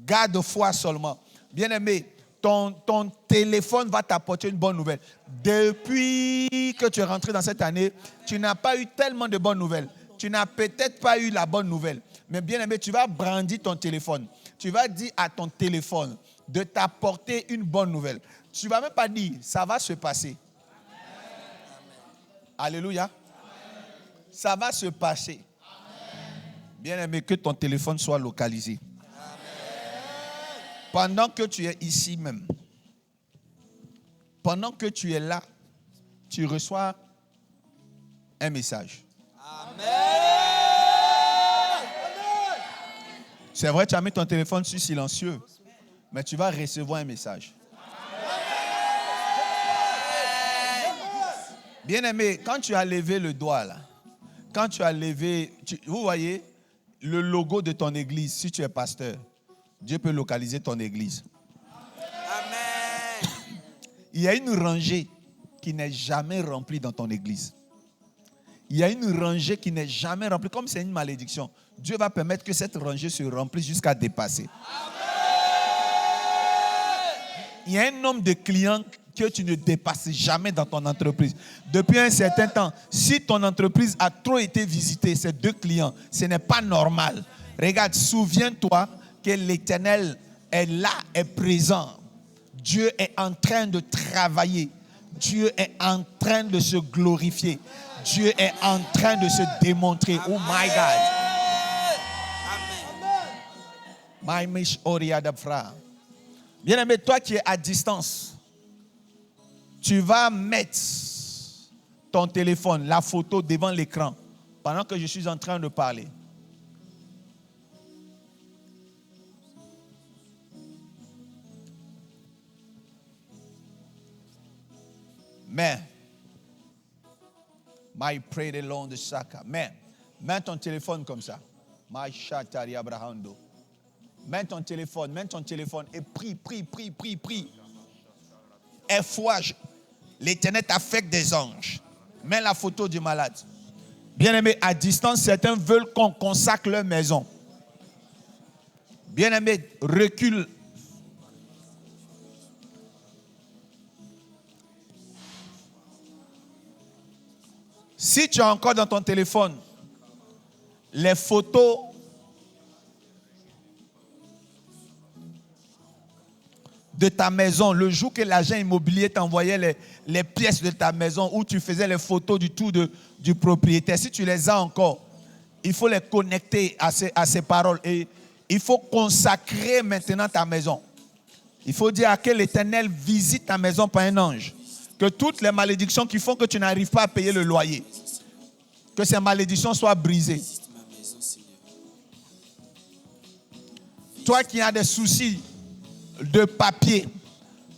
Garde foi seulement. Bien-aimé, ton téléphone va t'apporter une bonne nouvelle. Depuis que tu es rentré dans cette année, tu n'as pas eu tellement de bonnes nouvelles. Tu n'as peut-être pas eu la bonne nouvelle. Mais bien-aimé, tu vas brandir ton téléphone. Tu vas dire à ton téléphone de t'apporter une bonne nouvelle. Tu ne vas même pas dire, ça va se passer. Alléluia. Amen. Ça va se passer. Bien-aimé, que ton téléphone soit localisé. Amen. Pendant que tu es ici même, pendant que tu es là, tu reçois un message. Amen. C'est vrai, tu as mis ton téléphone sur silencieux, mais tu vas recevoir un message. Bien-aimé, quand tu as levé le doigt là, quand tu as levé, vous voyez le logo de ton église, si tu es pasteur, Dieu peut localiser ton église. Amen. Il y a une rangée qui n'est jamais remplie dans ton église. Il y a une rangée qui n'est jamais remplie. Comme c'est une malédiction, Dieu va permettre que cette rangée se remplisse jusqu'à dépasser. Amen. Il y a un nombre de clients que tu ne dépasses jamais dans ton entreprise. Depuis un certain temps, si ton entreprise a trop été visitée, ces 2 clients, ce n'est pas normal. Regarde, souviens-toi que l'Éternel est là, est présent. Dieu est en train de travailler. Dieu est en train de se glorifier. Dieu est en train de se démontrer. Oh my God. Amen. Bien-aimé, toi qui es à distance, tu vas mettre ton téléphone, la photo devant l'écran pendant que je suis en train de parler. Mais, my pray the long de Saka. Mais, mets ton téléphone comme ça. My Shatari Abrahando. Mets ton téléphone et prie. Et foi, l'Éternel t'affecte des anges. Mets la photo du malade. Bien-aimé, à distance, certains veulent qu'on consacre leur maison. Bien-aimé, recule. Si tu as encore dans ton téléphone les photos de ta maison, le jour que l'agent immobilier t'envoyait les pièces de ta maison, où tu faisais les photos du tout du propriétaire, si tu les as encore, il faut les connecter à ces paroles et il faut consacrer maintenant ta maison. Il faut dire à que l'Éternel visite ta maison par un ange. Que toutes les malédictions qui font que tu n'arrives pas à payer le loyer, que ces malédictions soient brisées. Toi qui as des soucis de papier,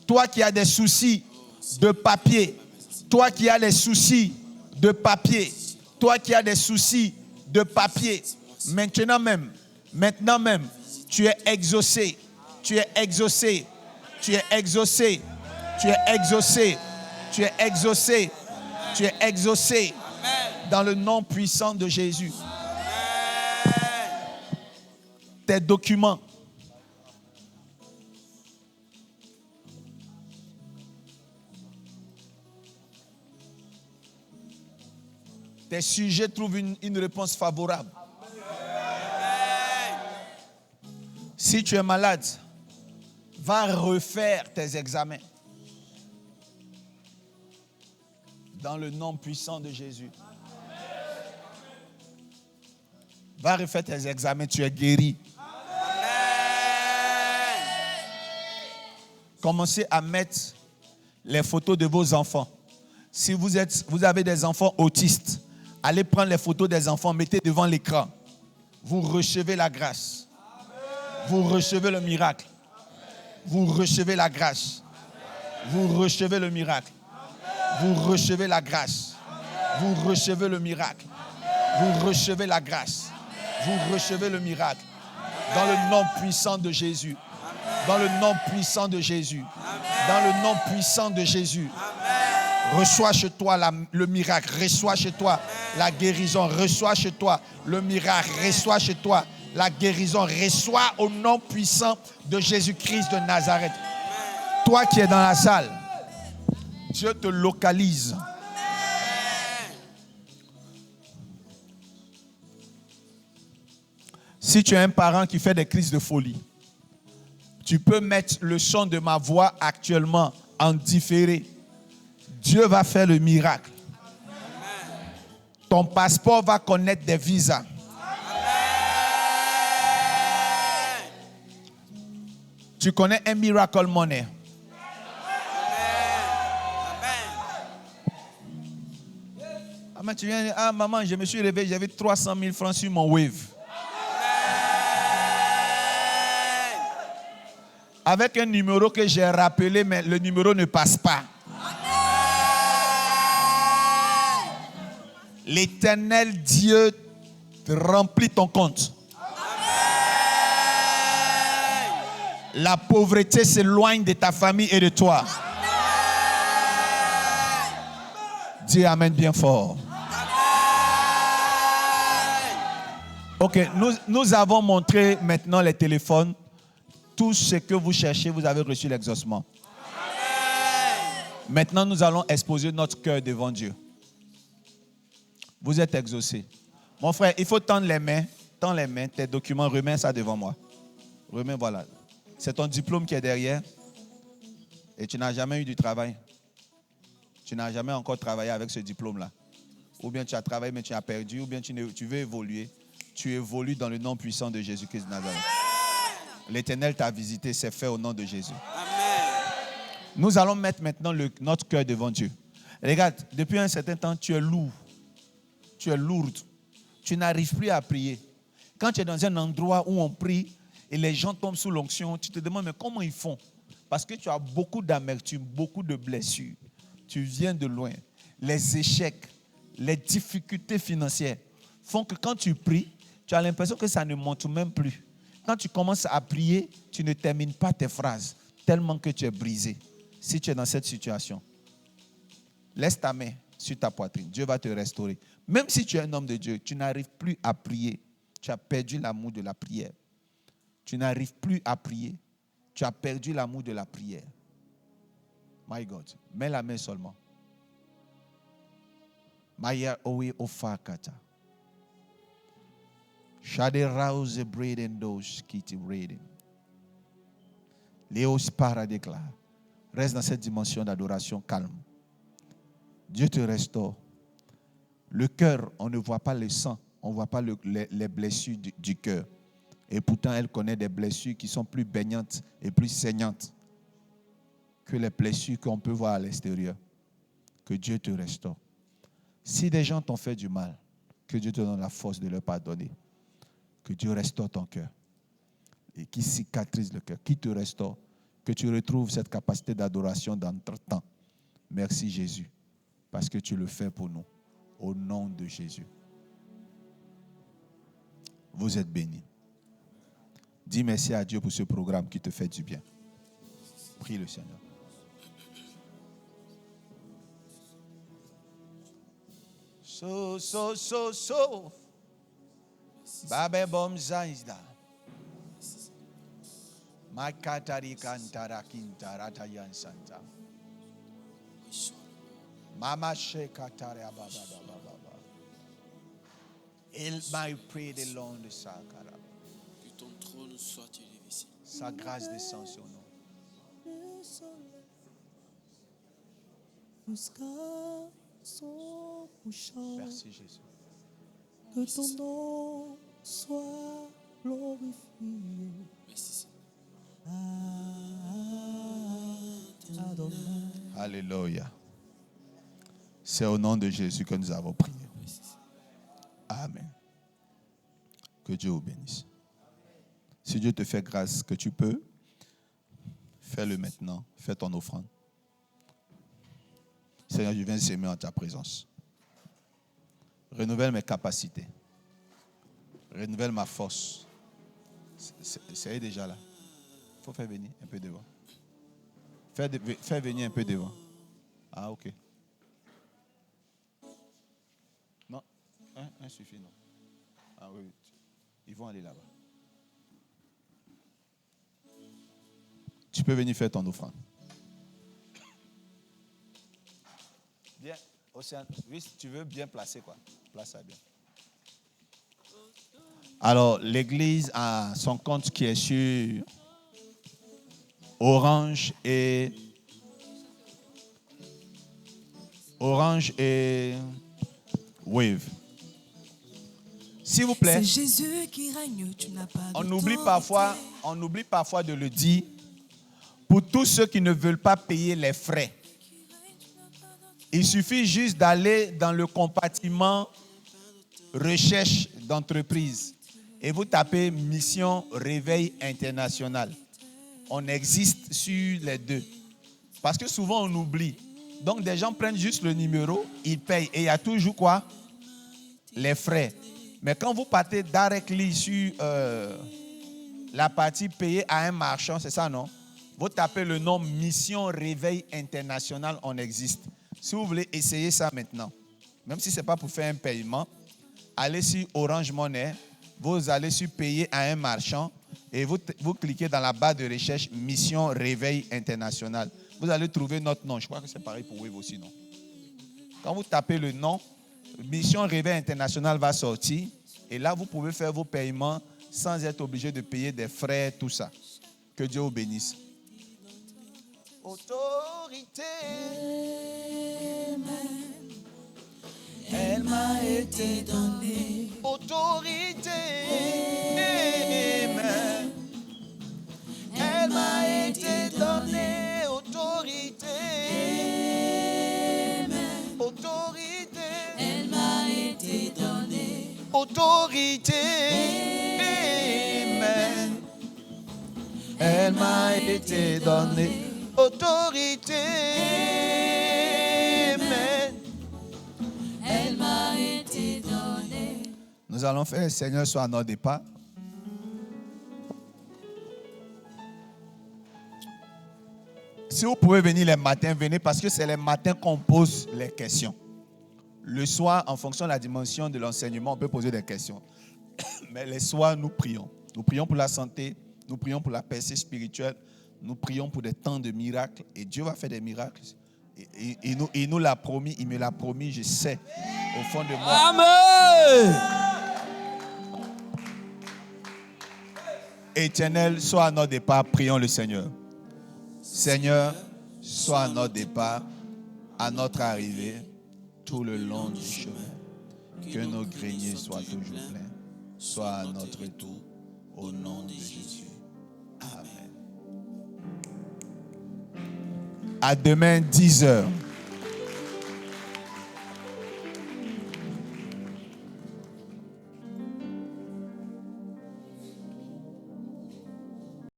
toi qui as des soucis de papier, toi qui as des soucis de papier, toi qui as des soucis de papier, maintenant même, tu es exaucé, tu es exaucé, tu es exaucé, tu es exaucé, tu es exaucé, tu es exaucé dans le nom puissant de Jésus. Tes documents, tes sujets trouvent une réponse favorable. Si tu es malade, va refaire tes examens. Dans le nom puissant de Jésus. Va refaire tes examens, tu es guéri. Commencez à mettre les photos de vos enfants. Si vous avez des enfants autistes, allez prendre les photos des enfants, mettez devant l'écran. Vous recevez la grâce. Vous recevez le miracle. Vous recevez la grâce. Vous recevez le miracle. Vous recevez la grâce. Vous recevez le miracle. Vous recevez la grâce. Vous recevez le miracle. Dans le nom puissant de Jésus. Dans le nom puissant de Jésus. Dans le nom puissant de Jésus. Reçois chez toi le miracle. Reçois chez toi la guérison. Reçois chez toi le miracle. Reçois chez toi la guérison. Reçois au nom puissant de Jésus-Christ de Nazareth. Toi qui es dans la salle, Dieu te localise. Si tu es un parent qui fait des crises de folie, tu peux mettre le son de ma voix actuellement en différé. Dieu va faire le miracle. Ton passeport va connaître des visas. Tu connais un Miracle Money. Tu viens dire, ah maman, je me suis réveillé, j'avais 300 000 francs sur mon Wave. Avec un numéro que j'ai rappelé, mais le numéro ne passe pas. L'Éternel Dieu remplit ton compte. La pauvreté s'éloigne de ta famille et de toi. Dis Amen bien fort. Ok, nous avons montré maintenant les téléphones. Tout ce que vous cherchez, vous avez reçu l'exaucement. Maintenant, nous allons exposer notre cœur devant Dieu. Vous êtes exaucés. Mon frère, il faut tendre les mains. Tends les mains, tes documents, remets ça devant moi. Remets, voilà. C'est ton diplôme qui est derrière. Et tu n'as jamais eu du travail. Tu n'as jamais encore travaillé avec ce diplôme-là. Ou bien tu as travaillé, mais tu as perdu. Ou bien tu veux évoluer. Tu évolues dans le nom puissant de Jésus-Christ de Nazareth. L'Éternel t'a visité, c'est fait au nom de Jésus. Amen. Nous allons mettre maintenant notre cœur devant Dieu. Regarde, depuis un certain temps, tu es lourd. Tu es lourde. Tu n'arrives plus à prier. Quand tu es dans un endroit où on prie et les gens tombent sous l'onction, tu te demandes mais comment ils font? Parce que tu as beaucoup d'amertume, beaucoup de blessures. Tu viens de loin. Les échecs, les difficultés financières font que quand tu pries, tu as l'impression que ça ne monte même plus. Quand tu commences à prier, tu ne termines pas tes phrases tellement que tu es brisé. Si tu es dans cette situation, laisse ta main sur ta poitrine. Dieu va te restaurer. Même si tu es un homme de Dieu, tu n'arrives plus à prier. Tu as perdu l'amour de la prière. Tu n'arrives plus à prier. Tu as perdu l'amour de la prière. My God, mets la main seulement. Maya owe ofakata. Shade rouse breeden dos kiti breeden. Léos paradéclare. Reste dans cette dimension d'adoration calme. Dieu te restaure. Le cœur, on ne voit pas le sang, on ne voit pas les blessures du cœur. Et pourtant, elle connaît des blessures qui sont plus baignantes et plus saignantes que les blessures qu'on peut voir à l'extérieur. Que Dieu te restaure. Si des gens t'ont fait du mal, que Dieu te donne la force de leur pardonner. Que Dieu restaure ton cœur. Et qui cicatrise le cœur, qui te restaure. Que tu retrouves cette capacité d'adoration d'entre-temps. Merci Jésus, parce que tu le fais pour nous. Au nom de Jésus. Vous êtes bénis. Dis merci à Dieu pour ce programme qui te fait du bien. Prie le Seigneur. So. Babe bom zaizda. Makatari kantara kintara tayan santa. Mama shekatare baba. Il m'a prié de long de sakara. Que ton trône soit élevé, Seigneur. Sa grâce descend sur nous. Son couchant Merci Jésus. que ton nom sois glorifié. Merci. Adonai. Alléluia. C'est au nom de Jésus que nous avons prié. Amen. Que Dieu vous bénisse. Si Dieu te fait grâce que tu peux, fais-le maintenant. Fais ton offrande. Seigneur, je viens s'aimer en ta présence. Renouvelle mes capacités. Renouvelle ma force. C'est déjà là. Il faut faire venir un peu devant. Fais venir un peu devant. Ah, ok. Non, un suffit, non. Ah oui, ils vont aller là-bas. Tu peux venir faire ton offrande. Bien, Océane. Oui, si tu veux bien placer, quoi. Place ça bien. Alors, l'église a son compte qui est sur Orange et Wave. S'il vous plaît. C'est Jésus qui règne, tu n'as pas On oublie parfois de le dire. Pour tous ceux qui ne veulent pas payer les frais, il suffit juste d'aller dans le compartiment recherche d'entreprise et vous tapez Mission Réveil International. On existe sur les deux. Parce que souvent on oublie. Donc des gens prennent juste le numéro, ils payent. Et il y a toujours quoi? Les frais. Mais quand vous partez directly sur la partie payée à un marchand, c'est ça, non? Vous tapez le nom Mission Réveil International, on existe. Si vous voulez essayer ça maintenant, même si ce n'est pas pour faire un paiement, allez sur Orange Money, vous allez sur payer à un marchand et vous cliquez dans la barre de recherche Mission Réveil International. Vous allez trouver notre nom. Je crois que c'est pareil pour Wave aussi, non? Quand vous tapez le nom, Mission Réveil International va sortir et là, vous pouvez faire vos paiements sans être obligé de payer des frais, tout ça. Que Dieu vous bénisse. Autorité, Elle m'a été donnée. autorité, Elle m'a été donnée. autorité, autorité, Elle m'a été donnée. autorité, elle m'a été donnée, autorité, Elle m'a été donnée. Nous allons faire Seigneur soit à notre départ. Si vous pouvez venir les matins, venez parce que c'est les matins qu'on pose les questions. Le soir, en fonction de la dimension de l'enseignement, on peut poser des questions. Mais les soirs, nous prions. Nous prions pour la santé, nous prions pour la percée spirituelle, nous prions pour des temps de miracles. Et Dieu va faire des miracles. Il nous l'a promis, il me l'a promis, je sais au fond de moi. Amen. Éternel, sois à notre départ, prions le Seigneur. Seigneur, sois à notre départ, à notre arrivée, tout le long du chemin. Que nos greniers soient toujours pleins. Sois à notre retour, au nom de Jésus. Amen. À demain, 10h.